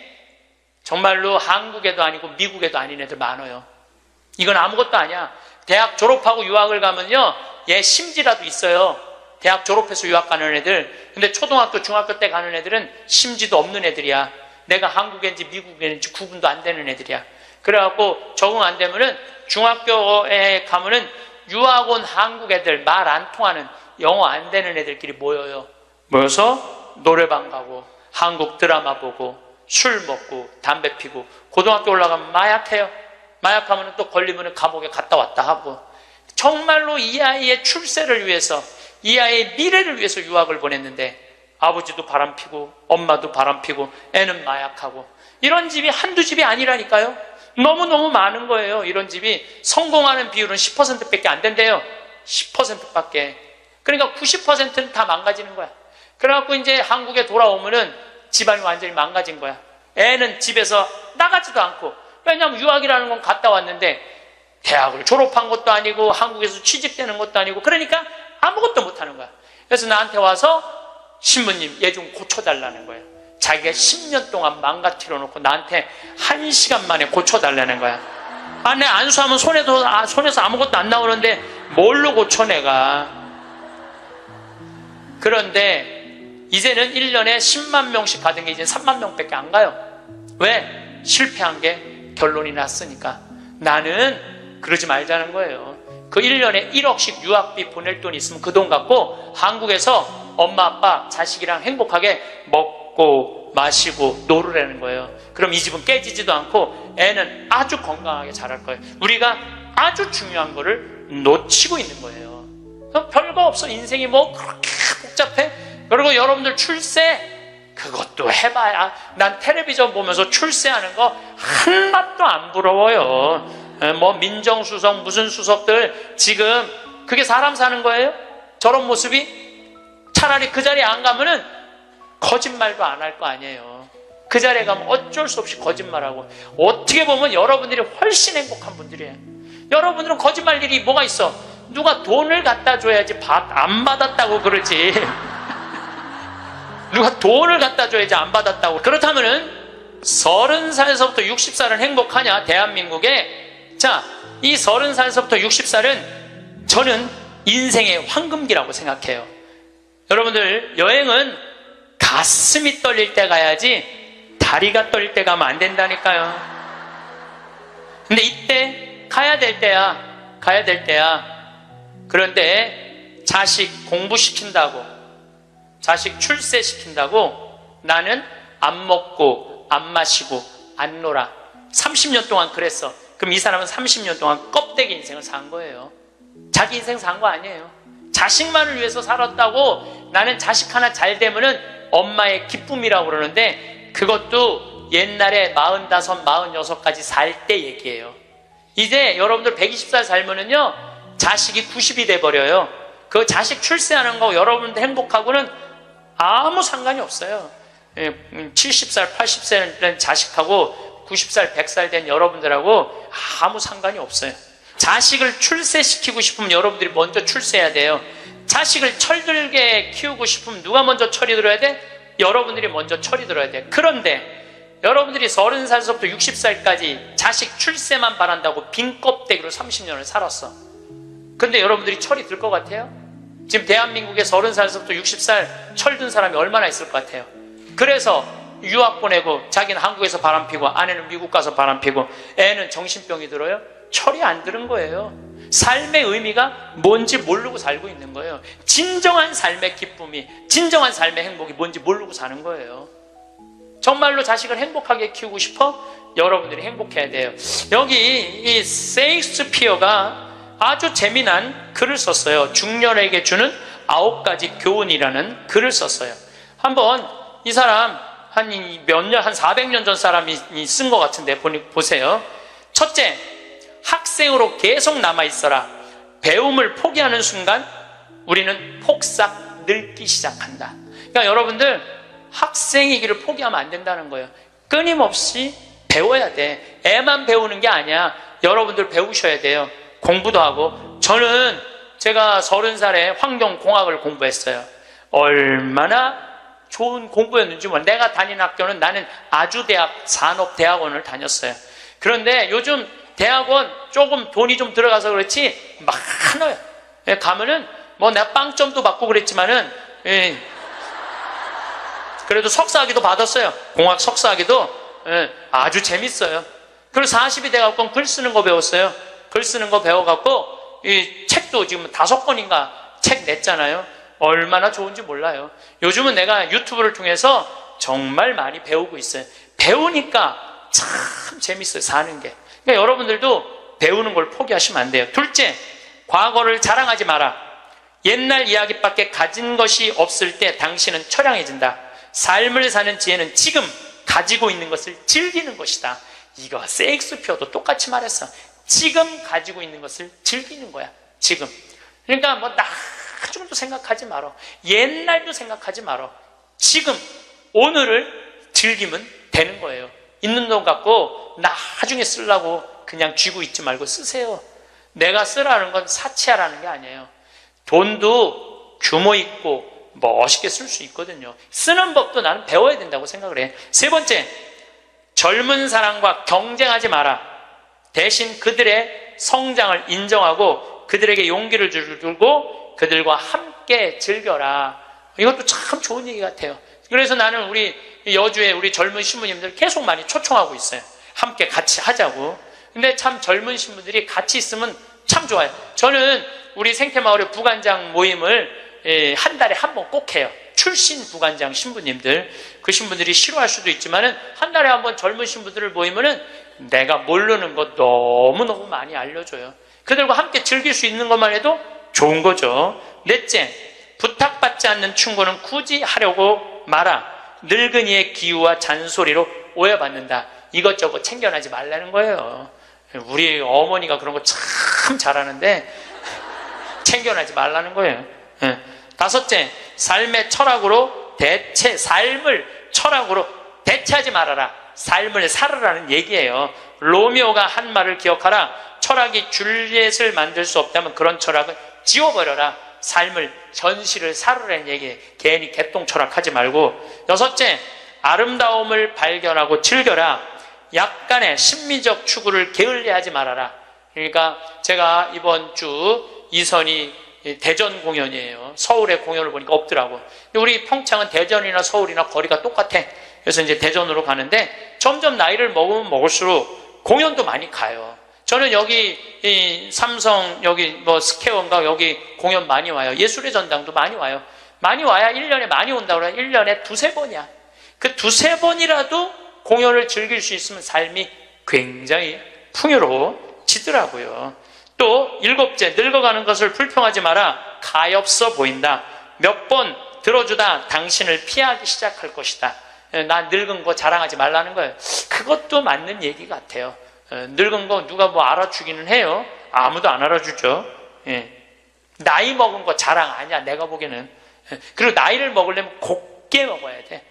정말로 한국에도 아니고 미국에도 아닌 애들 많아요. 이건 아무것도 아니야. 대학 졸업하고 유학을 가면요, 얘 심지라도 있어요. 대학 졸업해서 유학 가는 애들. 근데 초등학교, 중학교 때 가는 애들은 심지도 없는 애들이야. 내가 한국인지 미국인지 구분도 안 되는 애들이야. 그래갖고 적응 안 되면은 중학교에 가면은 유학 온 한국 애들, 말 안 통하는 영어 안 되는 애들끼리 모여요. 모여서 노래방 가고 한국 드라마 보고 술 먹고 담배 피고, 고등학교 올라가면 마약해요. 마약하면 또 걸리면 감옥에 갔다 왔다 하고. 정말로 이 아이의 출세를 위해서, 이 아이의 미래를 위해서 유학을 보냈는데 아버지도 바람피고 엄마도 바람피고 애는 마약하고. 이런 집이 한두 집이 아니라니까요. 너무너무 많은 거예요. 이런 집이. 성공하는 비율은 10%밖에 안 된대요. 10%밖에. 그러니까 90%는 다 망가지는 거야. 그래갖고 이제 한국에 돌아오면은 집안이 완전히 망가진 거야. 애는 집에서 나가지도 않고. 왜냐하면 유학이라는 건 갔다 왔는데 대학을 졸업한 것도 아니고 한국에서 취직되는 것도 아니고, 그러니까 아무것도 못하는 거야. 그래서 나한테 와서 신부님 얘 좀 고쳐달라는 거예요. 자기가 10년 동안 망가뜨려 놓고 나한테 1시간 만에 고쳐달라는 거야. 내 안수하면 손에서 아무것도 안 나오는데 뭘로 고쳐 내가. 그런데 이제는 1년에 10만 명씩 가던 게 이제 3만 명밖에 안 가요. 왜? 실패한 게 결론이 났으니까. 나는 그러지 말자는 거예요. 그 1년에 1억씩 유학비 보낼 돈이 있으면 그 돈 갖고 한국에서 엄마 아빠 자식이랑 행복하게 먹고 먹고 마시고 놀으라는 거예요. 그럼 이 집은 깨지지도 않고 애는 아주 건강하게 자랄 거예요. 우리가 아주 중요한 거를 놓치고 있는 거예요. 별거 없어. 인생이 뭐 그렇게 복잡해? 그리고 여러분들 출세 그것도 해봐야, 난 텔레비전 보면서 출세하는 거 한맛도 안 부러워요. 뭐 민정수석 무슨 수석들 지금 그게 사람 사는 거예요? 저런 모습이? 차라리 그 자리에 안 가면은 거짓말도 안 할 거 아니에요. 그 자리에 가면 어쩔 수 없이 거짓말하고. 어떻게 보면 여러분들이 훨씬 행복한 분들이에요. 여러분들은 거짓말 일이 뭐가 있어? 누가 돈을 갖다 줘야지 안 받았다고 그러지. 누가 돈을 갖다 줘야지 안 받았다고. 그렇다면은 30살에서부터 60살은 행복하냐? 대한민국에. 자, 이 30살에서부터 60살은 저는 인생의 황금기라고 생각해요. 여러분들, 여행은 가슴이 떨릴 때 가야지 다리가 떨릴 때 가면 안 된다니까요. 근데 이때 가야 될 때야. 가야 될 때야. 그런데 자식 공부시킨다고, 자식 출세시킨다고 나는 안 먹고 안 마시고 안 놀아. 30년 동안 그랬어. 그럼 이 사람은 30년 동안 껍데기 인생을 산 거예요. 자기 인생 산 거 아니에요. 자식만을 위해서 살았다고. 나는 자식 하나 잘 되면은 엄마의 기쁨이라고 그러는데 그것도 옛날에 45, 46까지 살 때 얘기예요. 이제 여러분들 120살 살면은요 자식이 90이 돼버려요. 그 자식 출세하는 거 여러분들 행복하고는 아무 상관이 없어요. 70살, 80살 된 자식하고 90살, 100살 된 여러분들하고 아무 상관이 없어요. 자식을 출세시키고 싶으면 여러분들이 먼저 출세해야 돼요. 자식을 철들게 키우고 싶으면 누가 먼저 철이 들어야 돼? 여러분들이 먼저 철이 들어야 돼. 그런데 여러분들이 30살부터 60살까지 자식 출세만 바란다고 빈 껍데기로 30년을 살았어. 근데 여러분들이 철이 들 것 같아요? 지금 대한민국에 30살부터 60살 철든 사람이 얼마나 있을 것 같아요? 그래서 유학 보내고 자기는 한국에서 바람피고 아내는 미국 가서 바람피고 애는 정신병이 들어요? 철이 안 드는 거예요. 삶의 의미가 뭔지 모르고 살고 있는 거예요. 진정한 삶의 기쁨이, 진정한 삶의 행복이 뭔지 모르고 사는 거예요. 정말로 자식을 행복하게 키우고 싶어? 여러분들이 행복해야 돼요. 여기 이 세익스피어가 아주 재미난 글을 썼어요. 중년에게 주는 9가지 교훈이라는 글을 썼어요. 한번 이 사람 한 몇 년, 한 400년 전 사람이 쓴 것 같은데 보세요. 첫째, 학생으로 계속 남아있어라. 배움을 포기하는 순간 우리는 폭삭 늙기 시작한다. 그러니까 여러분들 학생이기를 포기하면 안 된다는 거예요. 끊임없이 배워야 돼. 애만 배우는 게 아니야. 여러분들 배우셔야 돼요. 공부도 하고. 저는 제가 30살에 환경공학을 공부했어요. 얼마나 좋은 공부였는지 몰라. 내가 다니는 학교는 나는 아주대학 산업대학원을 다녔어요. 그런데 요즘 대학원 조금 돈이 좀 들어가서 그렇지 많아요. 가면은 뭐 내가 빵점도 받고 그랬지만은 그래도 석사학위도 받았어요. 공학 석사학위도 아주 재밌어요. 그리고 40이 돼갖고 글 쓰는 거 배웠어요. 글 쓰는 거 배워갖고 이 책도 지금 5권인가 책 냈잖아요. 얼마나 좋은지 몰라요. 요즘은 내가 유튜브를 통해서 정말 많이 배우고 있어요. 배우니까 참 재밌어요. 사는 게. 그러니까 여러분들도 배우는 걸 포기하시면 안 돼요. 둘째, 과거를 자랑하지 마라. 옛날 이야기밖에 가진 것이 없을 때 당신은 처량해진다. 삶을 사는 지혜는 지금 가지고 있는 것을 즐기는 것이다. 이거 세익스피어도 똑같이 말했어. 지금 가지고 있는 것을 즐기는 거야. 지금. 그러니까 뭐 나중도 생각하지 말어. 옛날도 생각하지 말어. 지금 오늘을 즐기면 되는 거예요. 있는 돈 갖고 나중에 쓰려고 그냥 쥐고 있지 말고 쓰세요. 내가 쓰라는 건 사치하라는 게 아니에요. 돈도 규모 있고 멋있게 쓸 수 있거든요. 쓰는 법도 나는 배워야 된다고 생각을 해. 세 번째, 젊은 사람과 경쟁하지 마라. 대신 그들의 성장을 인정하고 그들에게 용기를 주고 그들과 함께 즐겨라. 이것도 참 좋은 얘기 같아요. 그래서 나는 우리 여주에 우리 젊은 신부님들 계속 많이 초청하고 있어요. 함께 같이 하자고. 근데 참 젊은 신부들이 같이 있으면 참 좋아요. 저는 우리 생태마을의 부관장 모임을 한 달에 한 번 꼭 해요. 출신 부관장 신부님들, 그 신부들이 싫어할 수도 있지만은 한 달에 한 번 젊은 신부들을 모이면은 내가 모르는 거 너무너무 많이 알려줘요. 그들과 함께 즐길 수 있는 것만 해도 좋은 거죠. 넷째, 부탁받지 않는 충고는 굳이 하려고 마라. 늙은이의 기우와 잔소리로 오해받는다. 이것저것 챙겨나지 말라는 거예요. 우리 어머니가 그런 거 참 잘하는데 챙겨나지 말라는 거예요. 다섯째, 삶의 철학으로 삶을 철학으로 대체하지 말아라. 삶을 살으라는 얘기예요. 로미오가 한 말을 기억하라. 철학이 줄리엣을 만들 수 없다면 그런 철학은 지워버려라. 삶을, 현실을 살으라는 얘기예요. 괜히 개똥 철학하지 말고. 여섯째, 아름다움을 발견하고 즐겨라. 약간의 심미적 추구를 게을리하지 말아라. 그러니까 제가 이번 주 이선이 대전 공연이에요. 서울에 공연을 보니까 없더라고. 근데 우리 평창은 대전이나 서울이나 거리가 똑같아. 그래서 이제 대전으로 가는데 점점 나이를 먹으면 먹을수록 공연도 많이 가요. 저는 여기 이 삼성 여기 뭐 스퀘어인가 여기 공연 많이 와요. 예술의 전당도 많이 와요. 많이 와야 1년에 많이 온다고 그래요. 1년에 두세 번이야. 그 두세 번이라도 공연을 즐길 수 있으면 삶이 굉장히 풍요로워지더라고요. 또 일곱째, 늙어가는 것을 불평하지 마라. 가엾어 보인다. 몇 번 들어주다 당신을 피하기 시작할 것이다. 나 늙은 거 자랑하지 말라는 거예요. 그것도 맞는 얘기 같아요. 늙은 거 누가 뭐 알아주기는 해요. 아무도 안 알아주죠. 나이 먹은 거 자랑 아니야, 내가 보기에는. 그리고 나이를 먹으려면 곱게 먹어야 돼.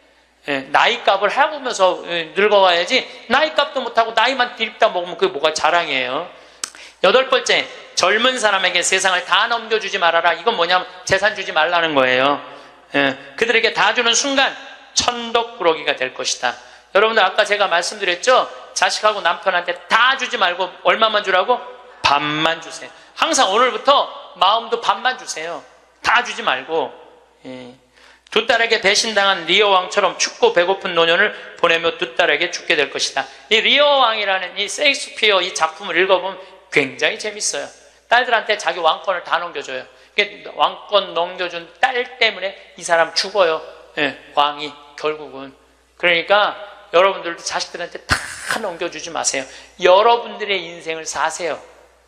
나이값을 해보면서 늙어가야지, 나이값도 못하고 나이만 디립다 먹으면 그게 뭐가 자랑이에요. 여덟 번째, 젊은 사람에게 세상을 다 넘겨주지 말아라. 이건 뭐냐면 재산 주지 말라는 거예요. 그들에게 다 주는 순간 천덕꾸러기가 될 것이다. 여러분들 아까 제가 말씀드렸죠? 자식하고 남편한테 다 주지 말고 얼마만 주라고? 반만 주세요. 항상 오늘부터 마음도 반만 주세요. 다 주지 말고. 두 딸에게 배신당한 리어 왕처럼 춥고 배고픈 노년을 보내며 두 딸에게 죽게 될 것이다. 이 리어 왕이라는 이 셰익스피어 이 작품을 읽어보면 굉장히 재밌어요. 딸들한테 자기 왕권을 다 넘겨줘요. 왕권 넘겨준 딸 때문에 이 사람 죽어요. 왕이 결국은. 그러니까 여러분들도 자식들한테 다 넘겨주지 마세요. 여러분들의 인생을 사세요.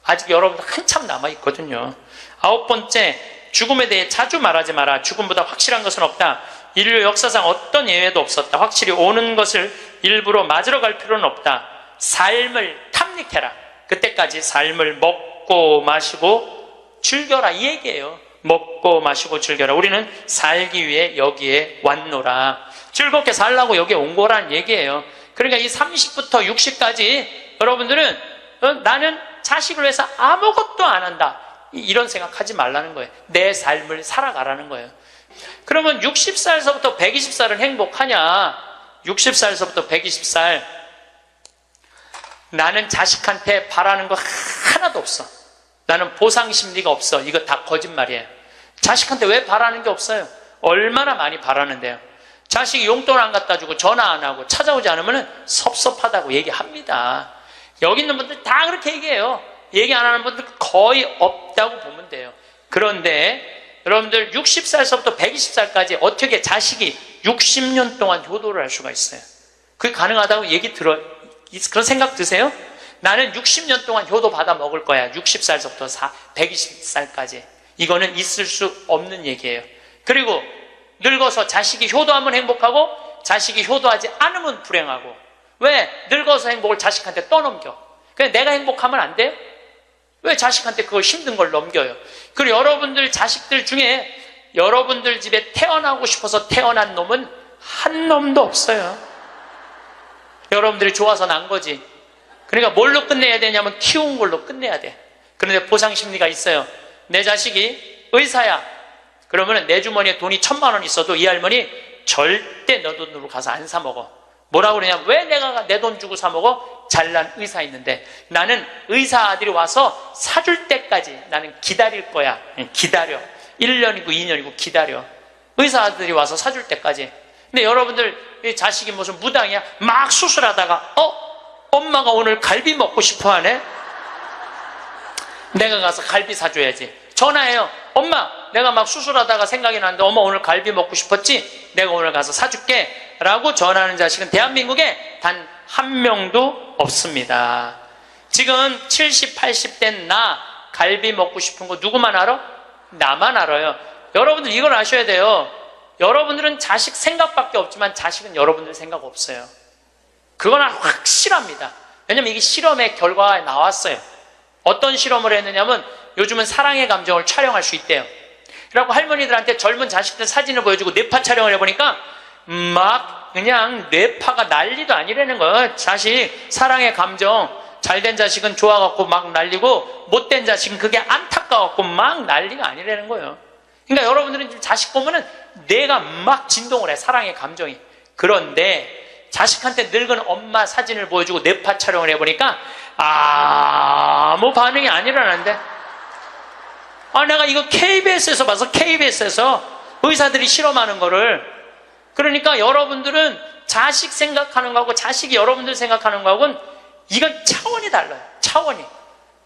아직 여러분들 한참 남아있거든요. 아홉 번째, 죽음에 대해 자주 말하지 마라. 죽음보다 확실한 것은 없다. 인류 역사상 어떤 예외도 없었다. 확실히 오는 것을 일부러 맞으러 갈 필요는 없다. 삶을 탐닉해라. 그때까지 삶을 먹고 마시고 즐겨라, 이 얘기예요. 먹고 마시고 즐겨라. 우리는 살기 위해 여기에 왔노라. 즐겁게 살라고 여기에 온 거란 얘기예요. 그러니까 이 30부터 60까지 여러분들은 나는 자식을 위해서 아무것도 안 한다, 이런 생각하지 말라는 거예요. 내 삶을 살아가라는 거예요. 그러면 60살서부터 120살은 행복하냐? 60살서부터 120살 나는 자식한테 바라는 거 하나도 없어. 나는 보상 심리가 없어. 이거 다 거짓말이에요. 자식한테 왜 바라는 게 없어요? 얼마나 많이 바라는데요. 자식이 용돈 안 갖다 주고 전화 안 하고 찾아오지 않으면 섭섭하다고 얘기합니다. 여기 있는 분들 다 그렇게 얘기해요. 얘기 안 하는 분들 거의 없다고 보면 돼요. 그런데 여러분들 60살서부터 120살까지 어떻게 자식이 60년 동안 효도를 할 수가 있어요? 그게 가능하다고 얘기 그런 생각 드세요? 나는 60년 동안 효도 받아 먹을 거야. 60살서부터 120살까지. 이거는 있을 수 없는 얘기예요. 그리고 늙어서 자식이 효도하면 행복하고 자식이 효도하지 않으면 불행하고. 왜? 늙어서 행복을 자식한테 떠넘겨. 그냥 내가 행복하면 안 돼요? 왜 자식한테 그걸 힘든 걸 넘겨요? 그리고 여러분들 자식들 중에 여러분들 집에 태어나고 싶어서 태어난 놈은 한 놈도 없어요. 여러분들이 좋아서 난 거지. 그러니까 뭘로 끝내야 되냐면 키운 걸로 끝내야 돼. 그런데 보상 심리가 있어요. 내 자식이 의사야. 그러면 내 주머니에 돈이 1,000만 원 있어도 이 할머니 절대 너 돈으로 가서 안 사 먹어. 뭐라고 그러냐? 왜 내가 내 돈 주고 사 먹어? 잘난 의사 있는데. 나는 의사 아들이 와서 사줄 때까지 나는 기다릴 거야. 기다려. 1년이고 2년이고 기다려. 의사 아들이 와서 사줄 때까지. 근데 여러분들 자식이 무슨 무당이야? 막 수술하다가 엄마가 오늘 갈비 먹고 싶어 하네? 내가 가서 갈비 사줘야지. 전화해요. 엄마, 내가 막 수술하다가 생각이 나는데 엄마 오늘 갈비 먹고 싶었지? 내가 오늘 가서 사줄게 라고 전하는 자식은 대한민국에 단 한 명도 없습니다. 지금 70, 80 된 나 갈비 먹고 싶은 거 누구만 알아? 나만 알아요. 여러분들 이걸 아셔야 돼요. 여러분들은 자식 생각밖에 없지만 자식은 여러분들 생각 없어요. 그건 확실합니다. 왜냐면 이게 실험의 결과가 나왔어요. 어떤 실험을 했느냐면 요즘은 사랑의 감정을 촬영할 수 있대요. 그래갖고 할머니들한테 젊은 자식들 사진을 보여주고 뇌파 촬영을 해보니까 막 그냥 뇌파가 난리도 아니라는 거예요. 자식 사랑의 감정, 잘된 자식은 좋아갖고 막 난리고 못된 자식은 그게 안타까워갖고 막 난리가 아니라는 거예요. 그러니까 여러분들은 지금 자식 보면은 내가 막 진동을 해, 사랑의 감정이. 그런데 자식한테 늙은 엄마 사진을 보여주고 뇌파 촬영을 해보니까 아무 반응이 안 일어나는데, 내가 이거 KBS에서 봐서, KBS에서 의사들이 실험하는 거를. 그러니까 여러분들은 자식 생각하는 거하고 자식이 여러분들 생각하는 거하고는 이건 차원이 달라요. 차원이.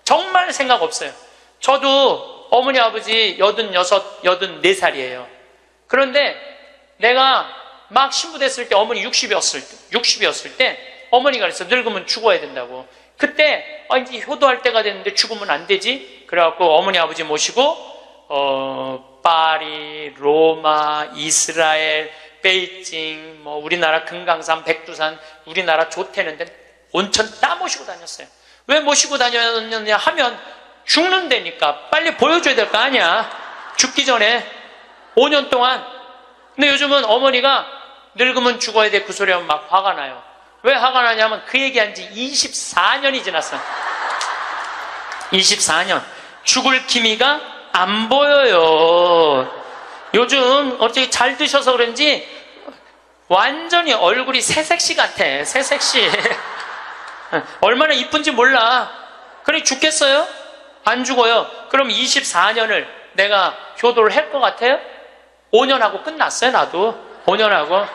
정말 생각 없어요. 저도 어머니 아버지 86, 84살이에요. 그런데 내가 막 신부됐을 때 어머니 60이었을 때 어머니가 그랬어. 늙으면 죽어야 된다고. 그때 이제 효도할 때가 됐는데 죽으면 안 되지. 그래갖고 어머니 아버지 모시고 파리, 로마, 이스라엘, 베이징, 우리나라 금강산, 백두산, 우리나라 좋대는데 온천 다 모시고 다녔어요. 왜 모시고 다녔느냐 하면 죽는 데니까 빨리 보여줘야 될 거 아니야. 죽기 전에 5년 동안. 근데 요즘은 어머니가 늙으면 죽어야 돼 그 소리 하면 막 화가 나요. 왜 화가 나냐면 그 얘기한 지 24년이 지났어요. 24년. 죽을 기미가 안 보여요. 요즘 어떻게 잘 드셔서 그런지 완전히 얼굴이 새색시 같아. 새색시. 얼마나 이쁜지 몰라. 그래 죽겠어요? 안 죽어요. 그럼 24년을 내가 효도를 할 것 같아요? 5년 하고 끝났어요. 나도 5년 하고.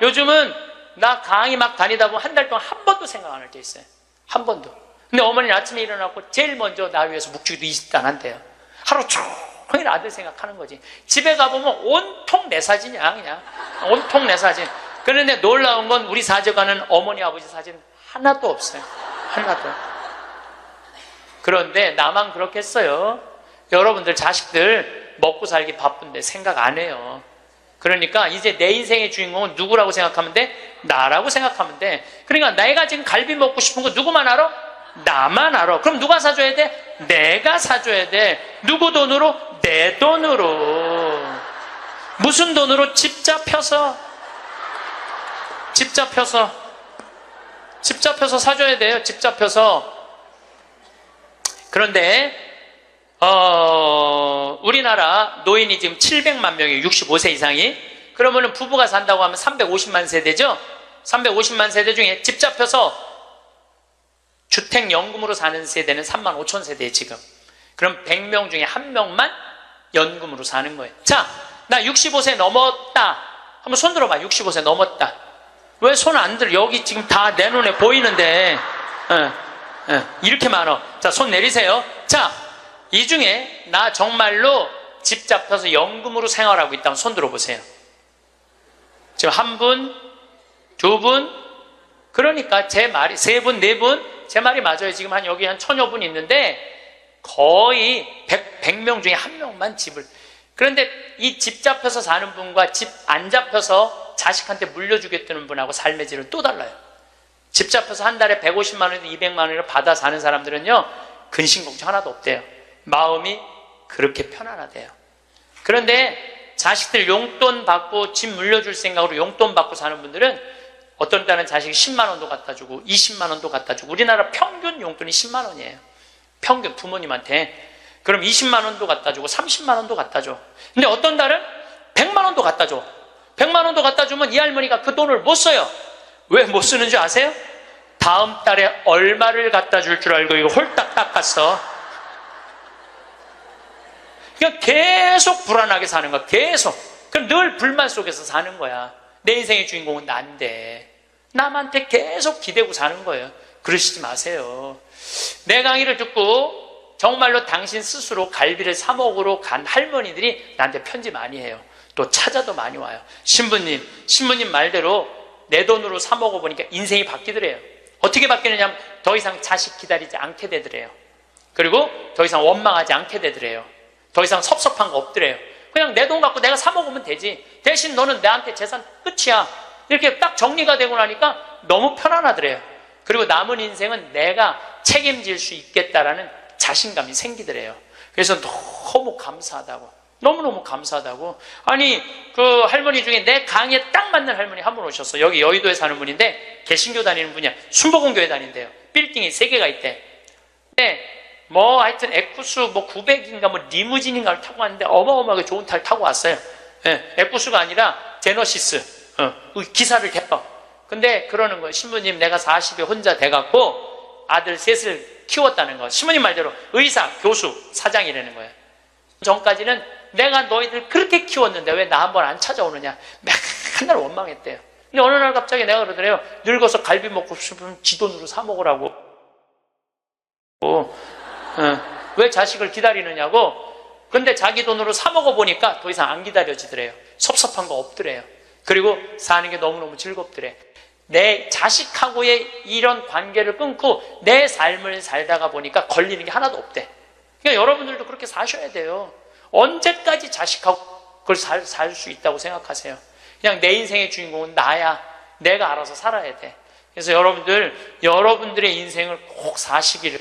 요즘은 나 강의 막 다니다 보면 한 달 동안 한 번도 생각 안 할 때 있어요. 한 번도. 근데 어머니는 아침에 일어나고 제일 먼저 나 위해서 묵주기도 20단 한대요. 하루 종일 아들 생각하는 거지. 집에 가보면 온통 내 사진이야. 그냥 온통 내 사진. 그런데 놀라운 건 우리 사제관은 어머니 아버지 사진 하나도 없어요. 하나도. 그런데 나만 그렇겠어요? 여러분들 자식들 먹고 살기 바쁜데 생각 안 해요. 그러니까 이제 내 인생의 주인공은 누구라고 생각하면 돼? 나라고 생각하면 돼. 그러니까 내가 지금 갈비 먹고 싶은 거 누구만 알아? 나만 알아. 그럼 누가 사줘야 돼? 내가 사줘야 돼. 누구 돈으로? 내 돈으로. 무슨 돈으로? 집 잡혀서 사줘야 돼요. 집 잡혀서. 그런데 우리나라 노인이 지금 700만 명이에요. 65세 이상이. 그러면은 부부가 산다고 하면 350만 세대죠. 350만 세대 중에 집 잡혀서 주택연금으로 사는 세대는 3만 5천 세대에 지금. 그럼 100명 중에 1명만 연금으로 사는 거예요. 자, 나 65세 넘었다. 한번 손 들어봐. 65세 넘었다. 왜 손 안 들어? 여기 지금 다 내 눈에 보이는데. 이렇게 많아. 자, 손 내리세요. 자, 이 중에 나 정말로 집 잡혀서 연금으로 생활하고 있다면 손 들어보세요. 지금 한 분, 두 분, 그러니까 제 말이, 세 분, 네 분, 제 말이 맞아요. 지금 여기 한 1000여 분 있는데 거의 100명 중에 1명만 집을. 그런데 이 집 잡혀서 사는 분과 집 안 잡혀서 자식한테 물려주겠다는 분하고 삶의 질은 또 달라요. 집 잡혀서 한 달에 150만 원에서 200만 원을 받아 사는 사람들은요, 근심 걱정 하나도 없대요. 마음이 그렇게 편안하대요. 그런데 자식들 용돈 받고 집 물려줄 생각으로 용돈 받고 사는 분들은 어떤 때는 자식이 10만 원도 갖다 주고 20만 원도 갖다 주고. 우리나라 평균 용돈이 10만 원이에요. 평균 부모님한테. 그럼 20만 원도 갖다 주고 30만 원도 갖다 줘. 근데 어떤 달은 100만 원도 갖다 줘. 100만 원도 갖다 주면 이 할머니가 그 돈을 못 써요. 왜 못 쓰는 줄 아세요? 다음 달에 얼마를 갖다 줄 줄 알고 이거 홀딱 닦았어. 그러니까 계속 불안하게 사는 거야. 계속. 그럼 늘 불만 속에서 사는 거야. 내 인생의 주인공은 난데 남한테 계속 기대고 사는 거예요. 그러시지 마세요. 내 강의를 듣고 정말로 당신 스스로 갈비를 사 먹으러 간 할머니들이 나한테 편지 많이 해요. 또 찾아도 많이 와요. 신부님 말대로 내 돈으로 사 먹어보니까 인생이 바뀌더래요. 어떻게 바뀌느냐 하면 더 이상 자식 기다리지 않게 되더래요. 그리고 더 이상 원망하지 않게 되더래요. 더 이상 섭섭한 거 없더래요. 그냥 내 돈 갖고 내가 사 먹으면 되지. 대신 너는 나한테 재산 끝이야. 이렇게 딱 정리가 되고 나니까 너무 편안하더래요. 그리고 남은 인생은 내가 책임질 수 있겠다라는 자신감이 생기더래요. 그래서 너무 감사하다고. 너무너무 감사하다고. 아니, 그 할머니 중에 내 강의에 딱 맞는 할머니 한 분 오셨어. 여기 여의도에 사는 분인데 개신교 다니는 분이야. 순복음교회 다닌대요. 빌딩이 3개가 있대. 근데 뭐 하여튼 에쿠스 900인가 리무진인가를 타고 왔는데 어마어마하게 좋은 차를 타고 왔어요. 에쿠스가 아니라 제너시스. 기사를 개어. 근데 그러는 거예요. 신부님, 내가 40에 혼자 돼갖고 아들 셋을 키웠다는 거. 신부님 말대로 의사, 교수, 사장이라는 거예요. 전까지는 내가 너희들 그렇게 키웠는데 왜 나 한번 안 찾아오느냐. 맨날 원망했대요. 근데 어느 날 갑자기 내가 그러더래요. 늙어서 갈비 먹고 싶으면 지 돈으로 사 먹으라고. 왜 자식을 기다리느냐고. 근데 자기 돈으로 사 먹어보니까 더 이상 안 기다려지더래요. 섭섭한 거 없더래요. 그리고 사는 게 너무너무 즐겁더래. 내 자식하고의 이런 관계를 끊고 내 삶을 살다가 보니까 걸리는 게 하나도 없대. 그러니까 여러분들도 그렇게 사셔야 돼요. 언제까지 자식하고 그걸 살 수 있다고 생각하세요? 그냥 내 인생의 주인공은 나야. 내가 알아서 살아야 돼. 그래서 여러분들의 인생을 꼭 사시기를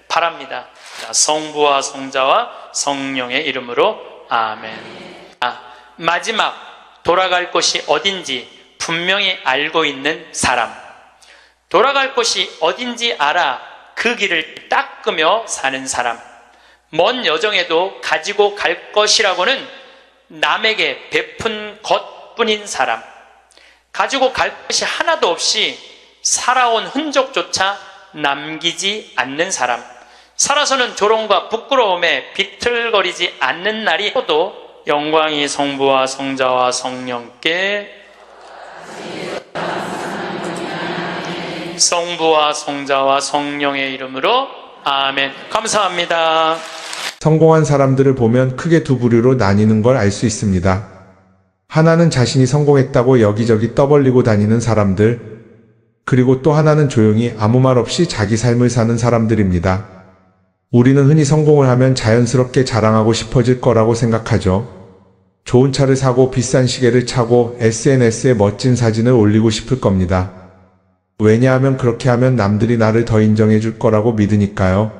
바랍니다. 자, 성부와 성자와 성령의 이름으로 아멘. 마지막 돌아갈 곳이 어딘지 분명히 알고 있는 사람. 돌아갈 곳이 어딘지 알아 그 길을 닦으며 사는 사람. 먼 여정에도 가지고 갈 것이라고는 남에게 베푼 것뿐인 사람. 가지고 갈 것이 하나도 없이 살아온 흔적조차 남기지 않는 사람. 살아서는 조롱과 부끄러움에 비틀거리지 않는 날이 오도 영광이 성부와 성자와 성령께 성부와 성자와 성령의 이름으로 아멘. 감사합니다. 성공한 사람들을 보면 크게 두 부류로 나뉘는 걸 알 수 있습니다. 하나는 자신이 성공했다고 여기저기 떠벌리고 다니는 사람들, 그리고 또 하나는 조용히 아무 말 없이 자기 삶을 사는 사람들입니다. 우리는 흔히 성공을 하면 자연스럽게 자랑하고 싶어질 거라고 생각하죠. 좋은 차를 사고 비싼 시계를 차고 SNS에 멋진 사진을 올리고 싶을 겁니다. 왜냐하면 그렇게 하면 남들이 나를 더 인정해 줄 거라고 믿으니까요.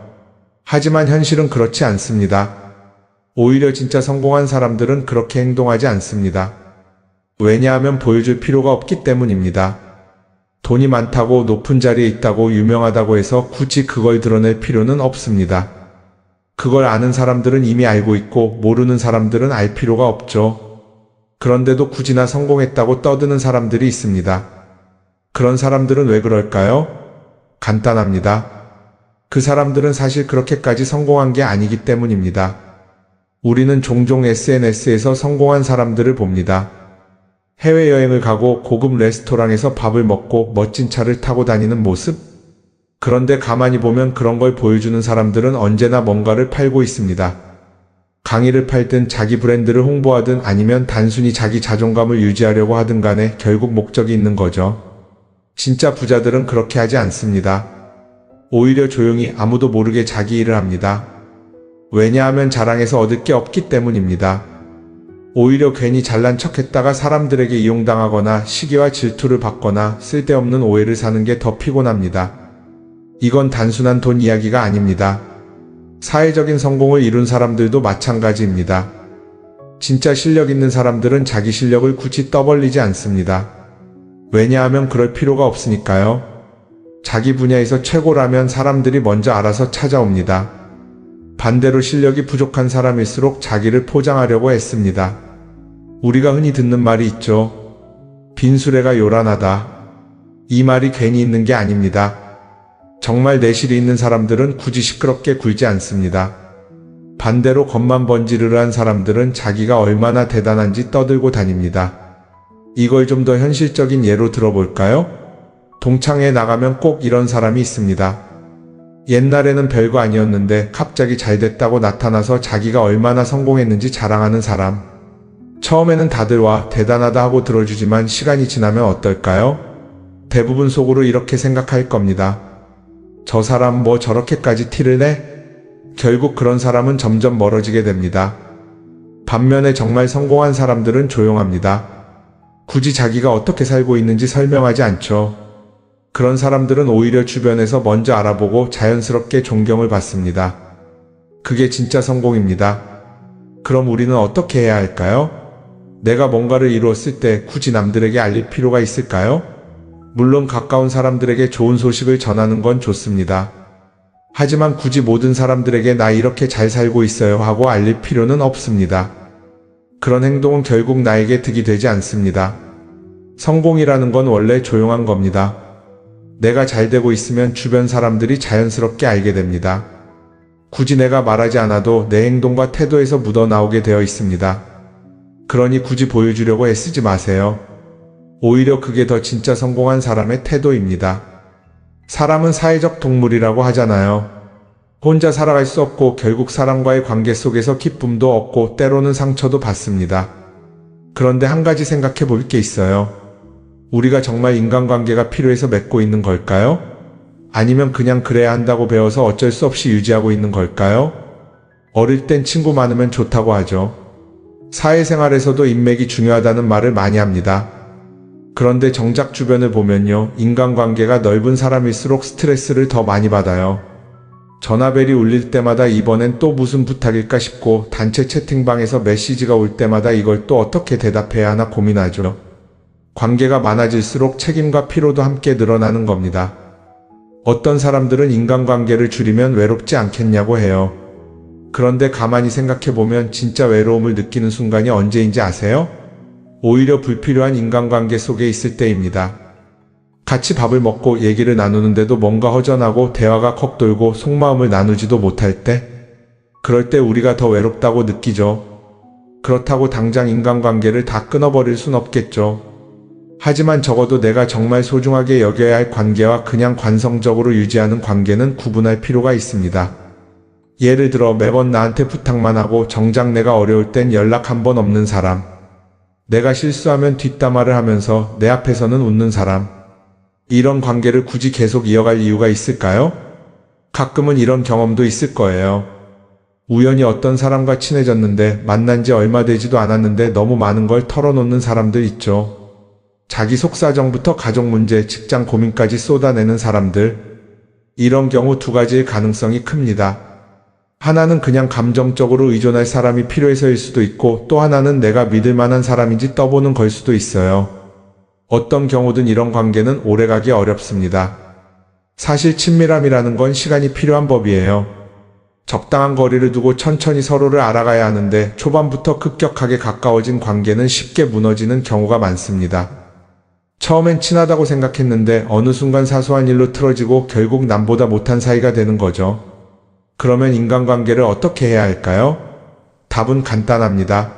하지만 현실은 그렇지 않습니다. 오히려 진짜 성공한 사람들은 그렇게 행동하지 않습니다. 왜냐하면 보여줄 필요가 없기 때문입니다. 돈이 많다고 높은 자리에 있다고 유명하다고 해서 굳이 그걸 드러낼 필요는 없습니다. 그걸 아는 사람들은 이미 알고 있고 모르는 사람들은 알 필요가 없죠. 그런데도 굳이나 성공했다고 떠드는 사람들이 있습니다. 그런 사람들은 왜 그럴까요? 간단합니다. 그 사람들은 사실 그렇게까지 성공한 게 아니기 때문입니다. 우리는 종종 SNS에서 성공한 사람들을 봅니다. 해외여행을 가고 고급 레스토랑에서 밥을 먹고 멋진 차를 타고 다니는 모습? 그런데 가만히 보면 그런 걸 보여주는 사람들은 언제나 뭔가를 팔고 있습니다. 강의를 팔든 자기 브랜드를 홍보하든 아니면 단순히 자기 자존감을 유지하려고 하든 간에 결국 목적이 있는 거죠. 진짜 부자들은 그렇게 하지 않습니다. 오히려 조용히 아무도 모르게 자기 일을 합니다. 왜냐하면 자랑해서 얻을 게 없기 때문입니다. 오히려 괜히 잘난 척했다가 사람들에게 이용당하거나 시기와 질투를 받거나 쓸데없는 오해를 사는 게 더 피곤합니다. 이건 단순한 돈 이야기가 아닙니다. 사회적인 성공을 이룬 사람들도 마찬가지입니다. 진짜 실력 있는 사람들은 자기 실력을 굳이 떠벌리지 않습니다. 왜냐하면 그럴 필요가 없으니까요. 자기 분야에서 최고라면 사람들이 먼저 알아서 찾아옵니다. 반대로 실력이 부족한 사람일수록 자기를 포장하려고 애씁니다. 우리가 흔히 듣는 말이 있죠. 빈수레가 요란하다. 이 말이 괜히 있는 게 아닙니다. 정말 내실이 있는 사람들은 굳이 시끄럽게 굴지 않습니다. 반대로 겉만 번지르르한 사람들은 자기가 얼마나 대단한지 떠들고 다닙니다. 이걸 좀 더 현실적인 예로 들어볼까요? 동창회에 나가면 꼭 이런 사람이 있습니다. 옛날에는 별거 아니었는데 갑자기 잘 됐다고 나타나서 자기가 얼마나 성공했는지 자랑하는 사람. 처음에는 다들 와, 대단하다 하고 들어주지만 시간이 지나면 어떨까요? 대부분 속으로 이렇게 생각할 겁니다. 저 사람 뭐 저렇게까지 티를 내? 결국 그런 사람은 점점 멀어지게 됩니다. 반면에 정말 성공한 사람들은 조용합니다. 굳이 자기가 어떻게 살고 있는지 설명하지 않죠. 그런 사람들은 오히려 주변에서 먼저 알아보고 자연스럽게 존경을 받습니다. 그게 진짜 성공입니다. 그럼 우리는 어떻게 해야 할까요? 내가 뭔가를 이루었을 때 굳이 남들에게 알릴 필요가 있을까요? 물론 가까운 사람들에게 좋은 소식을 전하는 건 좋습니다. 하지만 굳이 모든 사람들에게 나 이렇게 잘 살고 있어요 하고 알릴 필요는 없습니다. 그런 행동은 결국 나에게 득이 되지 않습니다. 성공이라는 건 원래 조용한 겁니다. 내가 잘 되고 있으면 주변 사람들이 자연스럽게 알게 됩니다. 굳이 내가 말하지 않아도 내 행동과 태도에서 묻어나오게 되어 있습니다. 그러니 굳이 보여주려고 애쓰지 마세요. 오히려 그게 더 진짜 성공한 사람의 태도입니다. 사람은 사회적 동물이라고 하잖아요. 혼자 살아갈 수 없고 결국 사람과의 관계 속에서 기쁨도 얻고 때로는 상처도 받습니다. 그런데 한 가지 생각해 볼 게 있어요. 우리가 정말 인간관계가 필요해서 맺고 있는 걸까요? 아니면 그냥 그래야 한다고 배워서 어쩔 수 없이 유지하고 있는 걸까요? 어릴 땐 친구 많으면 좋다고 하죠. 사회생활에서도 인맥이 중요하다는 말을 많이 합니다. 그런데 정작 주변을 보면요, 인간관계가 넓은 사람일수록 스트레스를 더 많이 받아요. 전화벨이 울릴 때마다 이번엔 또 무슨 부탁일까 싶고, 단체 채팅방에서 메시지가 올 때마다 이걸 또 어떻게 대답해야 하나 고민하죠. 관계가 많아질수록 책임과 피로도 함께 늘어나는 겁니다. 어떤 사람들은 인간관계를 줄이면 외롭지 않겠냐고 해요. 그런데 가만히 생각해보면 진짜 외로움을 느끼는 순간이 언제인지 아세요? 오히려 불필요한 인간관계 속에 있을 때입니다. 같이 밥을 먹고 얘기를 나누는데도 뭔가 허전하고 대화가 컥 돌고 속마음을 나누지도 못할 때, 그럴 때 우리가 더 외롭다고 느끼죠. 그렇다고 당장 인간관계를 다 끊어버릴 순 없겠죠. 하지만 적어도 내가 정말 소중하게 여겨야 할 관계와 그냥 관성적으로 유지하는 관계는 구분할 필요가 있습니다. 예를 들어 매번 나한테 부탁만 하고 정작 내가 어려울 땐 연락 한 번 없는 사람. 내가 실수하면 뒷담화를 하면서 내 앞에서는 웃는 사람. 이런 관계를 굳이 계속 이어갈 이유가 있을까요? 가끔은 이런 경험도 있을 거예요. 우연히 어떤 사람과 친해졌는데 만난 지 얼마 되지도 않았는데 너무 많은 걸 털어놓는 사람들 있죠. 자기 속사정부터 가족 문제, 직장 고민까지 쏟아내는 사람들. 이런 경우 두 가지의 가능성이 큽니다. 하나는 그냥 감정적으로 의존할 사람이 필요해서일 수도 있고, 또 하나는 내가 믿을 만한 사람인지 떠보는 걸 수도 있어요. 어떤 경우든 이런 관계는 오래가기 어렵습니다. 사실 친밀함이라는 건 시간이 필요한 법이에요. 적당한 거리를 두고 천천히 서로를 알아가야 하는데 초반부터 급격하게 가까워진 관계는 쉽게 무너지는 경우가 많습니다. 처음엔 친하다고 생각했는데 어느 순간 사소한 일로 틀어지고 결국 남보다 못한 사이가 되는 거죠. 그러면 인간관계를 어떻게 해야 할까요? 답은 간단합니다.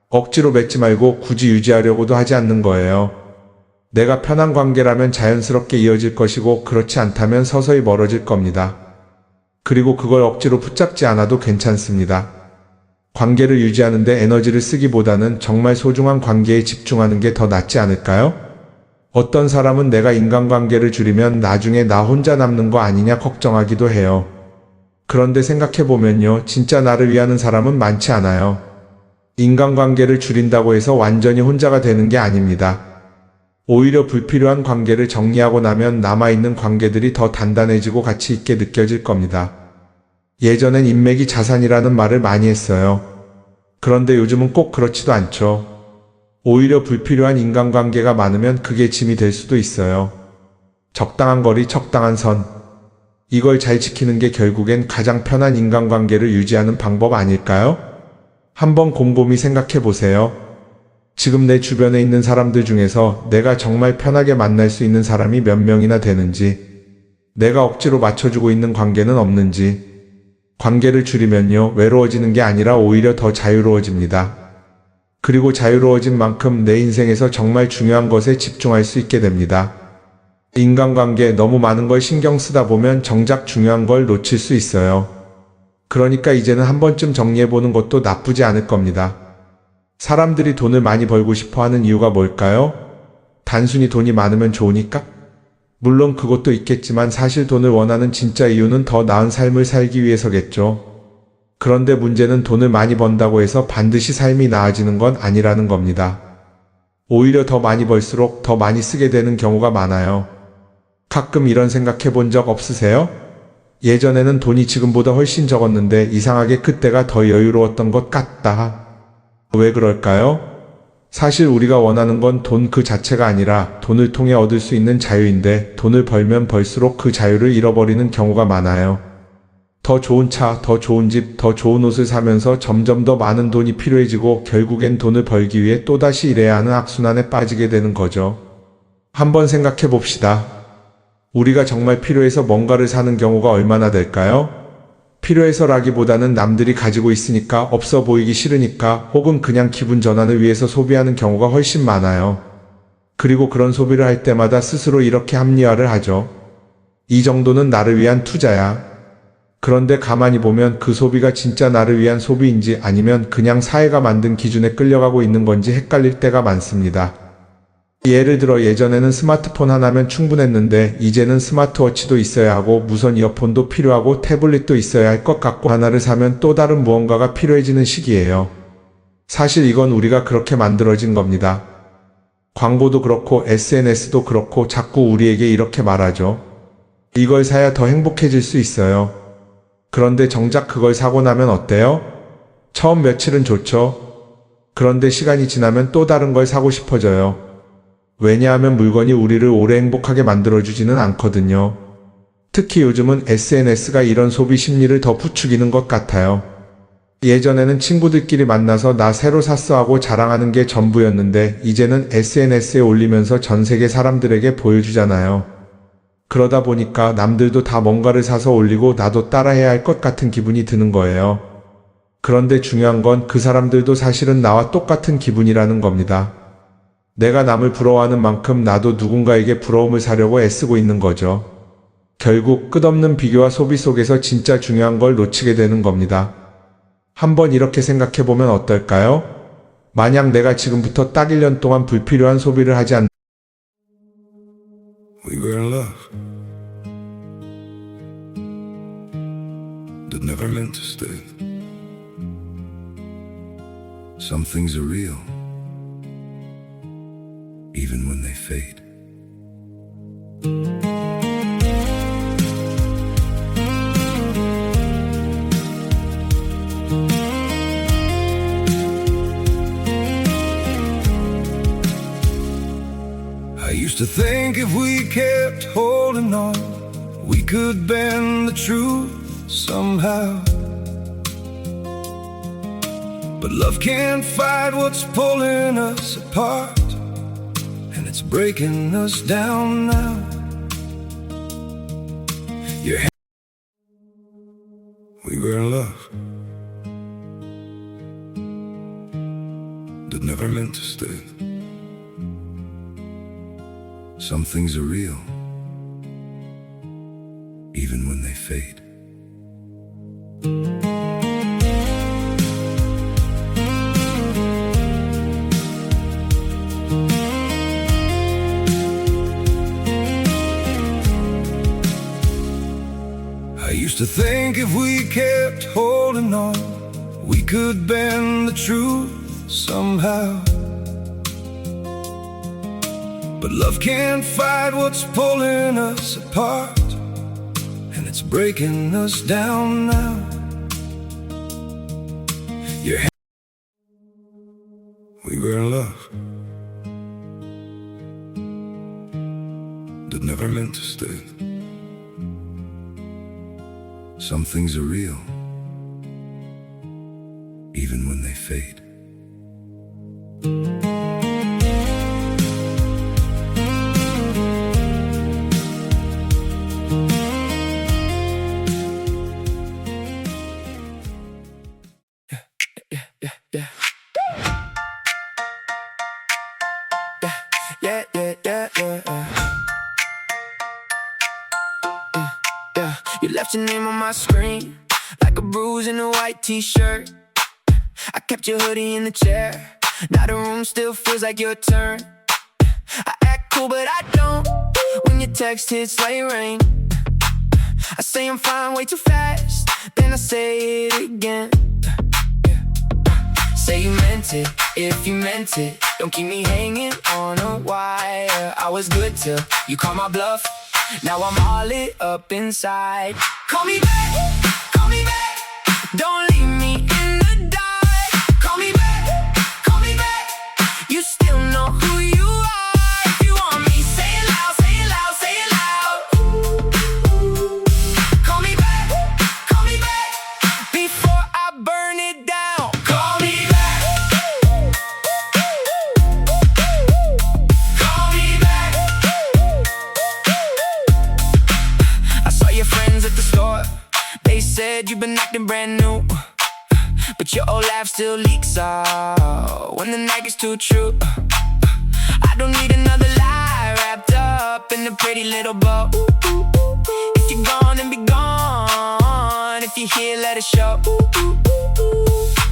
억지로 맺지 말고 굳이 유지하려고도 하지 않는 거예요. 내가 편한 관계라면 자연스럽게 이어질 것이고, 그렇지 않다면 서서히 멀어질 겁니다. 그리고 그걸 억지로 붙잡지 않아도 괜찮습니다. 관계를 유지하는데 에너지를 쓰기보다는 정말 소중한 관계에 집중하는 게 더 낫지 않을까요? 어떤 사람은 내가 인간관계를 줄이면 나중에 나 혼자 남는 거 아니냐 걱정하기도 해요. 그런데 생각해보면요, 진짜 나를 위하는 사람은 많지 않아요. 인간관계를 줄인다고 해서 완전히 혼자가 되는 게 아닙니다. 오히려 불필요한 관계를 정리하고 나면 남아있는 관계들이 더 단단해지고 가치 있게 느껴질 겁니다. 예전엔 인맥이 자산이라는 말을 많이 했어요. 그런데 요즘은 꼭 그렇지도 않죠. 오히려 불필요한 인간관계가 많으면 그게 짐이 될 수도 있어요. 적당한 거리, 적당한 선. 이걸 잘 지키는 게 결국엔 가장 편한 인간관계를 유지하는 방법 아닐까요? 한번 곰곰이 생각해 보세요. 지금 내 주변에 있는 사람들 중에서 내가 정말 편하게 만날 수 있는 사람이 몇 명이나 되는지, 내가 억지로 맞춰주고 있는 관계는 없는지. 관계를 줄이면요, 외로워지는 게 아니라 오히려 더 자유로워집니다. 그리고 자유로워진 만큼 내 인생에서 정말 중요한 것에 집중할 수 있게 됩니다. 인간관계 너무 많은 걸 신경 쓰다 보면 정작 중요한 걸 놓칠 수 있어요. 그러니까 이제는 한 번쯤 정리해보는 것도 나쁘지 않을 겁니다. 사람들이 돈을 많이 벌고 싶어 하는 이유가 뭘까요? 단순히 돈이 많으면 좋으니까? 물론 그것도 있겠지만 사실 돈을 원하는 진짜 이유는 더 나은 삶을 살기 위해서겠죠. 그런데 문제는 돈을 많이 번다고 해서 반드시 삶이 나아지는 건 아니라는 겁니다. 오히려 더 많이 벌수록 더 많이 쓰게 되는 경우가 많아요. 가끔 이런 생각해 본 적 없으세요? 예전에는 돈이 지금보다 훨씬 적었는데 이상하게 그때가 더 여유로웠던 것 같다. 왜 그럴까요? 사실 우리가 원하는 건 돈 그 자체가 아니라 돈을 통해 얻을 수 있는 자유인데 돈을 벌면 벌수록 그 자유를 잃어버리는 경우가 많아요. 더 좋은 차, 더 좋은 집, 더 좋은 옷을 사면서 점점 더 많은 돈이 필요해지고 결국엔 돈을 벌기 위해 또다시 일해야 하는 악순환에 빠지게 되는 거죠. 한번 생각해 봅시다. 우리가 정말 필요해서 뭔가를 사는 경우가 얼마나 될까요? 필요해서라기보다는 남들이 가지고 있으니까 없어 보이기 싫으니까 혹은 그냥 기분 전환을 위해서 소비하는 경우가 훨씬 많아요. 그리고 그런 소비를 할 때마다 스스로 이렇게 합리화를 하죠. 이 정도는 나를 위한 투자야. 그런데 가만히 보면 그 소비가 진짜 나를 위한 소비인지 아니면 그냥 사회가 만든 기준에 끌려가고 있는 건지 헷갈릴 때가 많습니다. 예를 들어 예전에는 스마트폰 하나면 충분했는데 이제는 스마트워치도 있어야 하고 무선 이어폰도 필요하고 태블릿도 있어야 할 것 같고 하나를 사면 또 다른 무언가가 필요해지는 시기예요. 사실 이건 우리가 그렇게 만들어진 겁니다. 광고도 그렇고 SNS도 그렇고 자꾸 우리에게 이렇게 말하죠. 이걸 사야 더 행복해질 수 있어요. 그런데 정작 그걸 사고 나면 어때요? 처음 며칠은 좋죠. 그런데 시간이 지나면 또 다른 걸 사고 싶어져요. 왜냐하면 물건이 우리를 오래 행복하게 만들어주지는 않거든요. 특히 요즘은 SNS가 이런 소비 심리를 더 부추기는 것 같아요. 예전에는 친구들끼리 만나서 나 새로 샀어 하고 자랑하는 게 전부였는데 이제는 SNS에 올리면서 전 세계 사람들에게 보여주잖아요. 그러다 보니까 남들도 다 뭔가를 사서 올리고 나도 따라해야 할 것 같은 기분이 드는 거예요. 그런데 중요한 건 그 사람들도 사실은 나와 똑같은 기분이라는 겁니다. 내가 남을 부러워하는 만큼 나도 누군가에게 부러움을 사려고 애쓰고 있는 거죠. 결국 끝없는 비교와 소비 속에서 진짜 중요한 걸 놓치게 되는 겁니다. 한번 이렇게 생각해보면 어떨까요? 만약 내가 지금부터 딱 1년 동안 불필요한 소비를 하지 않 We were in love that never meant to stay. Some things are real, even when they fade. I used to think if we kept holding on, we could bend the truth somehow. But love can't fight what's pulling us apart, and it's breaking us down now. Your hand, we were in love that never meant to stay. Some things are real, even when they fade. I used to think if we kept holding on, we could bend the truth somehow. But love can't fight what's pulling us apart, and it's breaking us down now. Your hand, we were in love that never meant to stay. Some things are real, even when they fade. Yeah. You left your name on my screen, like a bruise in a white t-shirt. I kept your hoodie in the chair. Now the room still feels like your turn. I act cool, but I don't. When your text hits like rain, I say I'm fine way too fast, then I say it again. Say you meant it, if you meant it. Don't keep me hanging on a wire. I was good till you call my bluff. Now I'm all lit up inside. Call me back, call me back. Don't leave me in the dark. Call me back, call me back. You still know who you are. If you want me, say it loud, say it loud, say it loud. Call me back, before I burn it down. Call me back, call me back. I saw your friends at the store. They said you've been acting brand new, but your old laugh still leaks out when the night gets too true. I don't need another lie wrapped up in a pretty little bow. If you're gone, then be gone. If you're here, let it show.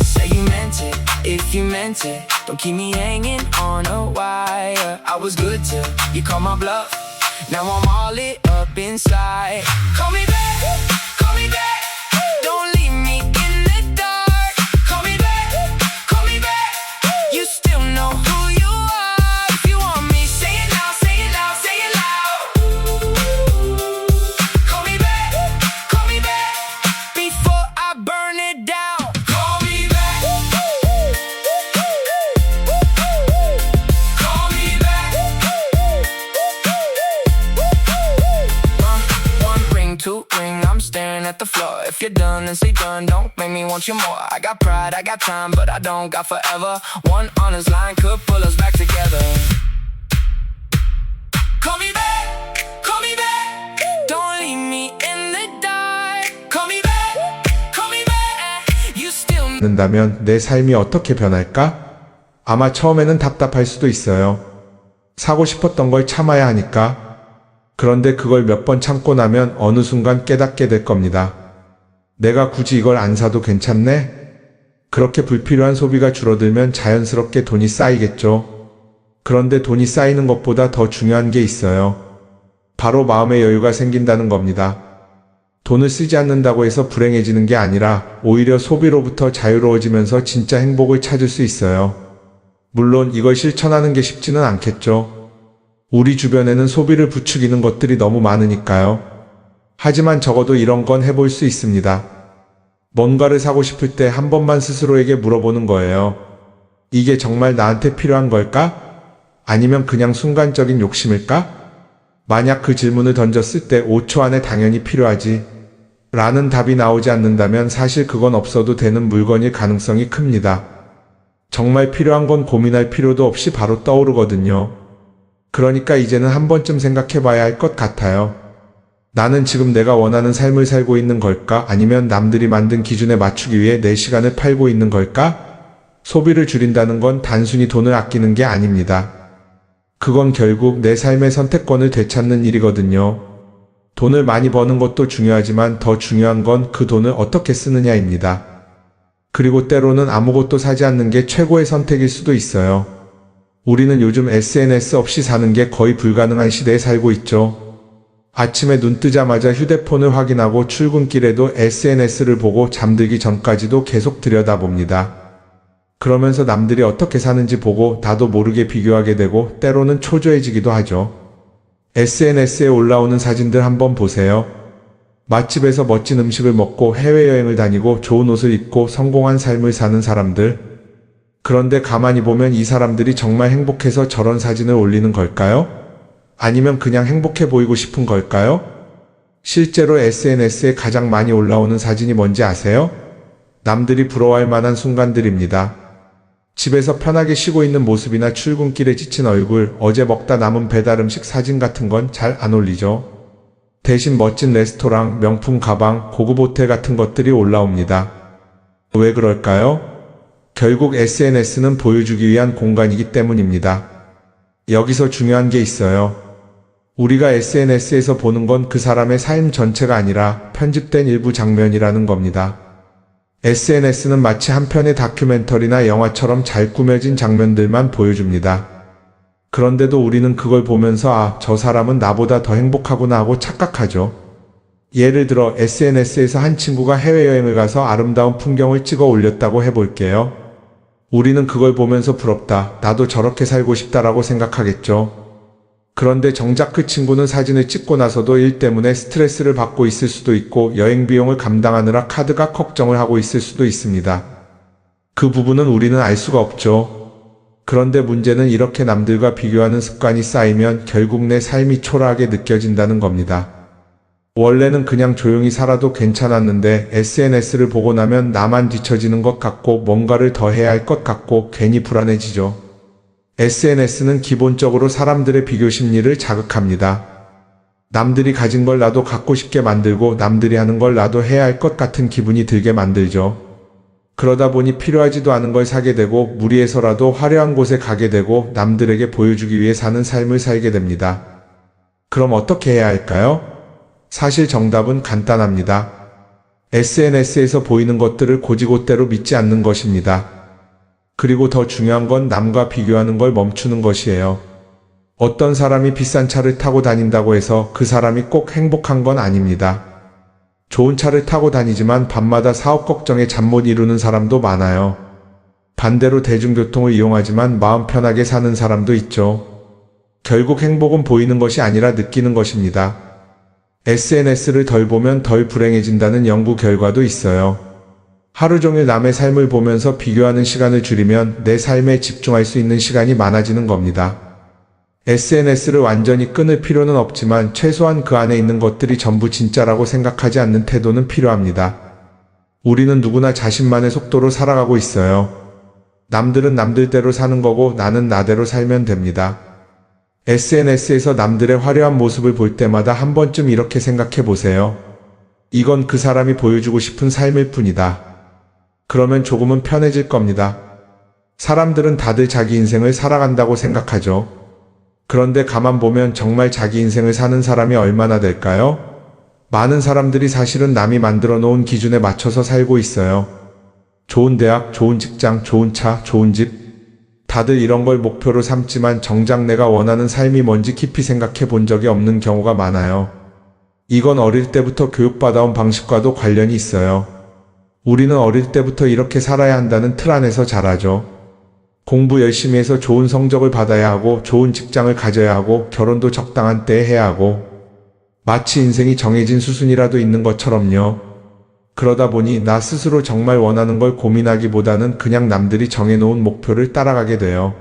Say you meant it, if you meant it. Don't keep me hanging on a wire. I was good till you call my bluff. Now I'm all lit up inside. Call me back, call me back. Don't leave me in the dark. Call me back, call me back. You still know who you are. If you want me, say it loud, say it loud, say it loud. Call me back, before I burn it down. Call me back, call me back. One ring, two ring, I'm staring at the floor. If you're done, then say done. Don't make me want you more. I got pride, I got time, but I don't got forever. One honest line could pull us back together. Call me back, call me back. Don't leave me in the dark. Call me back, call me back. You still 는다면 내 삶이 어떻게 변할까? 아마 처음에는 답답할 수도 있어요. 사고 싶었던 걸 참아야 하니까. 그런데 그걸 몇 번 참고 나면 어느 순간 깨닫게 될 겁니다. 내가 굳이 이걸 안 사도 괜찮네? 그렇게 불필요한 소비가 줄어들면 자연스럽게 돈이 쌓이겠죠. 그런데 돈이 쌓이는 것보다 더 중요한 게 있어요. 바로 마음의 여유가 생긴다는 겁니다. 돈을 쓰지 않는다고 해서 불행해지는 게 아니라 오히려 소비로부터 자유로워지면서 진짜 행복을 찾을 수 있어요. 물론 이걸 실천하는 게 쉽지는 않겠죠. 우리 주변에는 소비를 부추기는 것들이 너무 많으니까요. 하지만 적어도 이런 건 해볼 수 있습니다. 뭔가를 사고 싶을 때 한 번만 스스로에게 물어보는 거예요. 이게 정말 나한테 필요한 걸까? 아니면 그냥 순간적인 욕심일까? 만약 그 질문을 던졌을 때 5초 안에 당연히 필요하지 라는 답이 나오지 않는다면 사실 그건 없어도 되는 물건일 가능성이 큽니다. 정말 필요한 건 고민할 필요도 없이 바로 떠오르거든요. 그러니까 이제는 한 번쯤 생각해 봐야 할 것 같아요. 나는 지금 내가 원하는 삶을 살고 있는 걸까? 아니면 남들이 만든 기준에 맞추기 위해 내 시간을 팔고 있는 걸까? 소비를 줄인다는 건 단순히 돈을 아끼는 게 아닙니다. 그건 결국 내 삶의 선택권을 되찾는 일이거든요. 돈을 많이 버는 것도 중요하지만 더 중요한 건 그 돈을 어떻게 쓰느냐입니다. 그리고 때로는 아무것도 사지 않는 게 최고의 선택일 수도 있어요. 우리는 요즘 SNS 없이 사는 게 거의 불가능한 시대에 살고 있죠. 아침에 눈 뜨자마자 휴대폰을 확인하고 출근길에도 SNS를 보고 잠들기 전까지도 계속 들여다봅니다. 그러면서 남들이 어떻게 사는지 보고 나도 모르게 비교하게 되고 때로는 초조해지기도 하죠. SNS에 올라오는 사진들 한번 보세요. 맛집에서 멋진 음식을 먹고 해외여행을 다니고 좋은 옷을 입고 성공한 삶을 사는 사람들. 그런데 가만히 보면 이 사람들이 정말 행복해서 저런 사진을 올리는 걸까요? 아니면 그냥 행복해 보이고 싶은 걸까요? 실제로 SNS에 가장 많이 올라오는 사진이 뭔지 아세요? 남들이 부러워할 만한 순간들입니다. 집에서 편하게 쉬고 있는 모습이나 출근길에 지친 얼굴, 어제 먹다 남은 배달 음식 사진 같은 건 잘 안 올리죠. 대신 멋진 레스토랑, 명품 가방, 고급 호텔 같은 것들이 올라옵니다. 왜 그럴까요? 결국 SNS는 보여주기 위한 공간이기 때문입니다. 여기서 중요한 게 있어요. 우리가 SNS에서 보는 건 그 사람의 삶 전체가 아니라 편집된 일부 장면이라는 겁니다. SNS는 마치 한 편의 다큐멘터리나 영화처럼 잘 꾸며진 장면들만 보여줍니다. 그런데도 우리는 그걸 보면서 아, 저 사람은 나보다 더 행복하구나 하고 착각하죠. 예를 들어 SNS에서 한 친구가 해외여행을 가서 아름다운 풍경을 찍어 올렸다고 해볼게요. 우리는 그걸 보면서 부럽다, 나도 저렇게 살고 싶다라고 생각하겠죠. 그런데 정작 그 친구는 사진을 찍고 나서도 일 때문에 스트레스를 받고 있을 수도 있고 여행 비용을 감당하느라 카드가 걱정을 하고 있을 수도 있습니다. 그 부분은 우리는 알 수가 없죠. 그런데 문제는 이렇게 남들과 비교하는 습관이 쌓이면 결국 내 삶이 초라하게 느껴진다는 겁니다. 원래는 그냥 조용히 살아도 괜찮았는데 SNS를 보고 나면 나만 뒤처지는 것 같고 뭔가를 더 해야 할 것 같고 괜히 불안해지죠. SNS는 기본적으로 사람들의 비교 심리를 자극합니다. 남들이 가진 걸 나도 갖고 싶게 만들고 남들이 하는 걸 나도 해야 할 것 같은 기분이 들게 만들죠. 그러다 보니 필요하지도 않은 걸 사게 되고 무리해서라도 화려한 곳에 가게 되고 남들에게 보여주기 위해 사는 삶을 살게 됩니다. 그럼 어떻게 해야 할까요? 사실 정답은 간단합니다. SNS에서 보이는 것들을 곧이곧대로 믿지 않는 것입니다. 그리고 더 중요한 건 남과 비교하는 걸 멈추는 것이에요. 어떤 사람이 비싼 차를 타고 다닌다고 해서 그 사람이 꼭 행복한 건 아닙니다. 좋은 차를 타고 다니지만 밤마다 사업 걱정에 잠 못 이루는 사람도 많아요. 반대로 대중교통을 이용하지만 마음 편하게 사는 사람도 있죠. 결국 행복은 보이는 것이 아니라 느끼는 것입니다. SNS를 덜 보면 덜 불행해진다는 연구 결과도 있어요. 하루 종일 남의 삶을 보면서 비교하는 시간을 줄이면 내 삶에 집중할 수 있는 시간이 많아지는 겁니다. SNS를 완전히 끊을 필요는 없지만 최소한 그 안에 있는 것들이 전부 진짜라고 생각하지 않는 태도는 필요합니다. 우리는 누구나 자신만의 속도로 살아가고 있어요. 남들은 남들대로 사는 거고 나는 나대로 살면 됩니다. SNS에서 남들의 화려한 모습을 볼 때마다 한 번쯤 이렇게 생각해 보세요. 이건 그 사람이 보여주고 싶은 삶일 뿐이다. 그러면 조금은 편해질 겁니다. 사람들은 다들 자기 인생을 살아간다고 생각하죠. 그런데 가만 보면 정말 자기 인생을 사는 사람이 얼마나 될까요? 많은 사람들이 사실은 남이 만들어 놓은 기준에 맞춰서 살고 있어요. 좋은 대학, 좋은 직장, 좋은 차, 좋은 집. 다들 이런 걸 목표로 삼지만 정작 내가 원하는 삶이 뭔지 깊이 생각해 본 적이 없는 경우가 많아요. 이건 어릴 때부터 교육받아온 방식과도 관련이 있어요. 우리는 어릴 때부터 이렇게 살아야 한다는 틀 안에서 자라죠. 공부 열심히 해서 좋은 성적을 받아야 하고 좋은 직장을 가져야 하고 결혼도 적당한 때에 해야 하고 마치 인생이 정해진 수순이라도 있는 것처럼요. 그러다 보니 나 스스로 정말 원하는 걸 고민하기보다는 그냥 남들이 정해놓은 목표를 따라가게 돼요.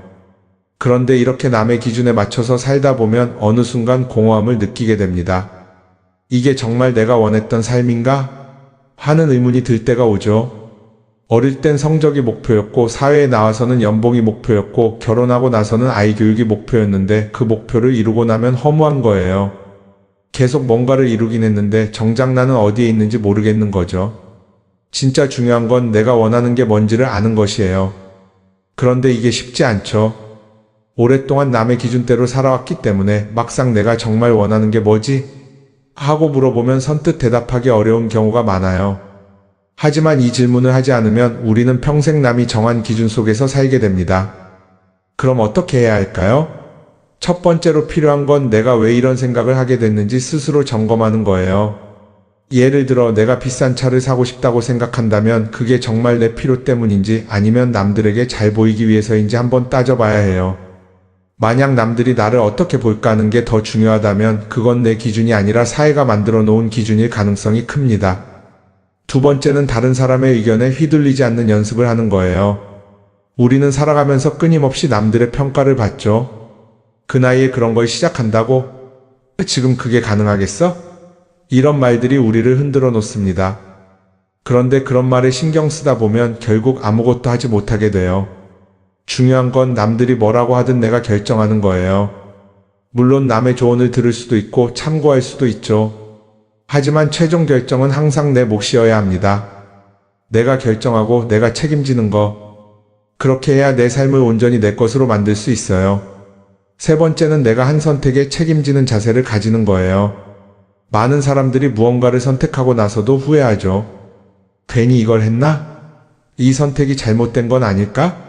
그런데 이렇게 남의 기준에 맞춰서 살다 보면 어느 순간 공허함을 느끼게 됩니다. 이게 정말 내가 원했던 삶인가? 하는 의문이 들 때가 오죠. 어릴 땐 성적이 목표였고 사회에 나와서는 연봉이 목표였고 결혼하고 나서는 아이 교육이 목표였는데 그 목표를 이루고 나면 허무한 거예요. 계속 뭔가를 이루긴 했는데 정작 나는 어디에 있는지 모르겠는 거죠. 진짜 중요한 건 내가 원하는 게 뭔지를 아는 것이에요. 그런데 이게 쉽지 않죠. 오랫동안 남의 기준대로 살아왔기 때문에 막상 내가 정말 원하는 게 뭐지? 하고 물어보면 선뜻 대답하기 어려운 경우가 많아요. 하지만 이 질문을 하지 않으면 우리는 평생 남이 정한 기준 속에서 살게 됩니다. 그럼 어떻게 해야 할까요? 첫 번째로 필요한 건 내가 왜 이런 생각을 하게 됐는지 스스로 점검하는 거예요. 예를 들어 내가 비싼 차를 사고 싶다고 생각한다면 그게 정말 내 필요 때문인지 아니면 남들에게 잘 보이기 위해서인지 한번 따져봐야 해요. 만약 남들이 나를 어떻게 볼까 하는 게 더 중요하다면 그건 내 기준이 아니라 사회가 만들어 놓은 기준일 가능성이 큽니다. 두 번째는 다른 사람의 의견에 휘둘리지 않는 연습을 하는 거예요. 우리는 살아가면서 끊임없이 남들의 평가를 받죠. 그 나이에 그런 걸 시작한다고? 지금 그게 가능하겠어? 이런 말들이 우리를 흔들어 놓습니다. 그런데 그런 말에 신경 쓰다 보면 결국 아무것도 하지 못하게 돼요. 중요한 건 남들이 뭐라고 하든 내가 결정하는 거예요. 물론 남의 조언을 들을 수도 있고 참고할 수도 있죠. 하지만 최종 결정은 항상 내 몫이어야 합니다. 내가 결정하고 내가 책임지는 거. 그렇게 해야 내 삶을 온전히 내 것으로 만들 수 있어요. 세 번째는 내가 한 선택에 책임지는 자세를 가지는 거예요. 많은 사람들이 무언가를 선택하고 나서도 후회하죠. 괜히 이걸 했나? 이 선택이 잘못된 건 아닐까?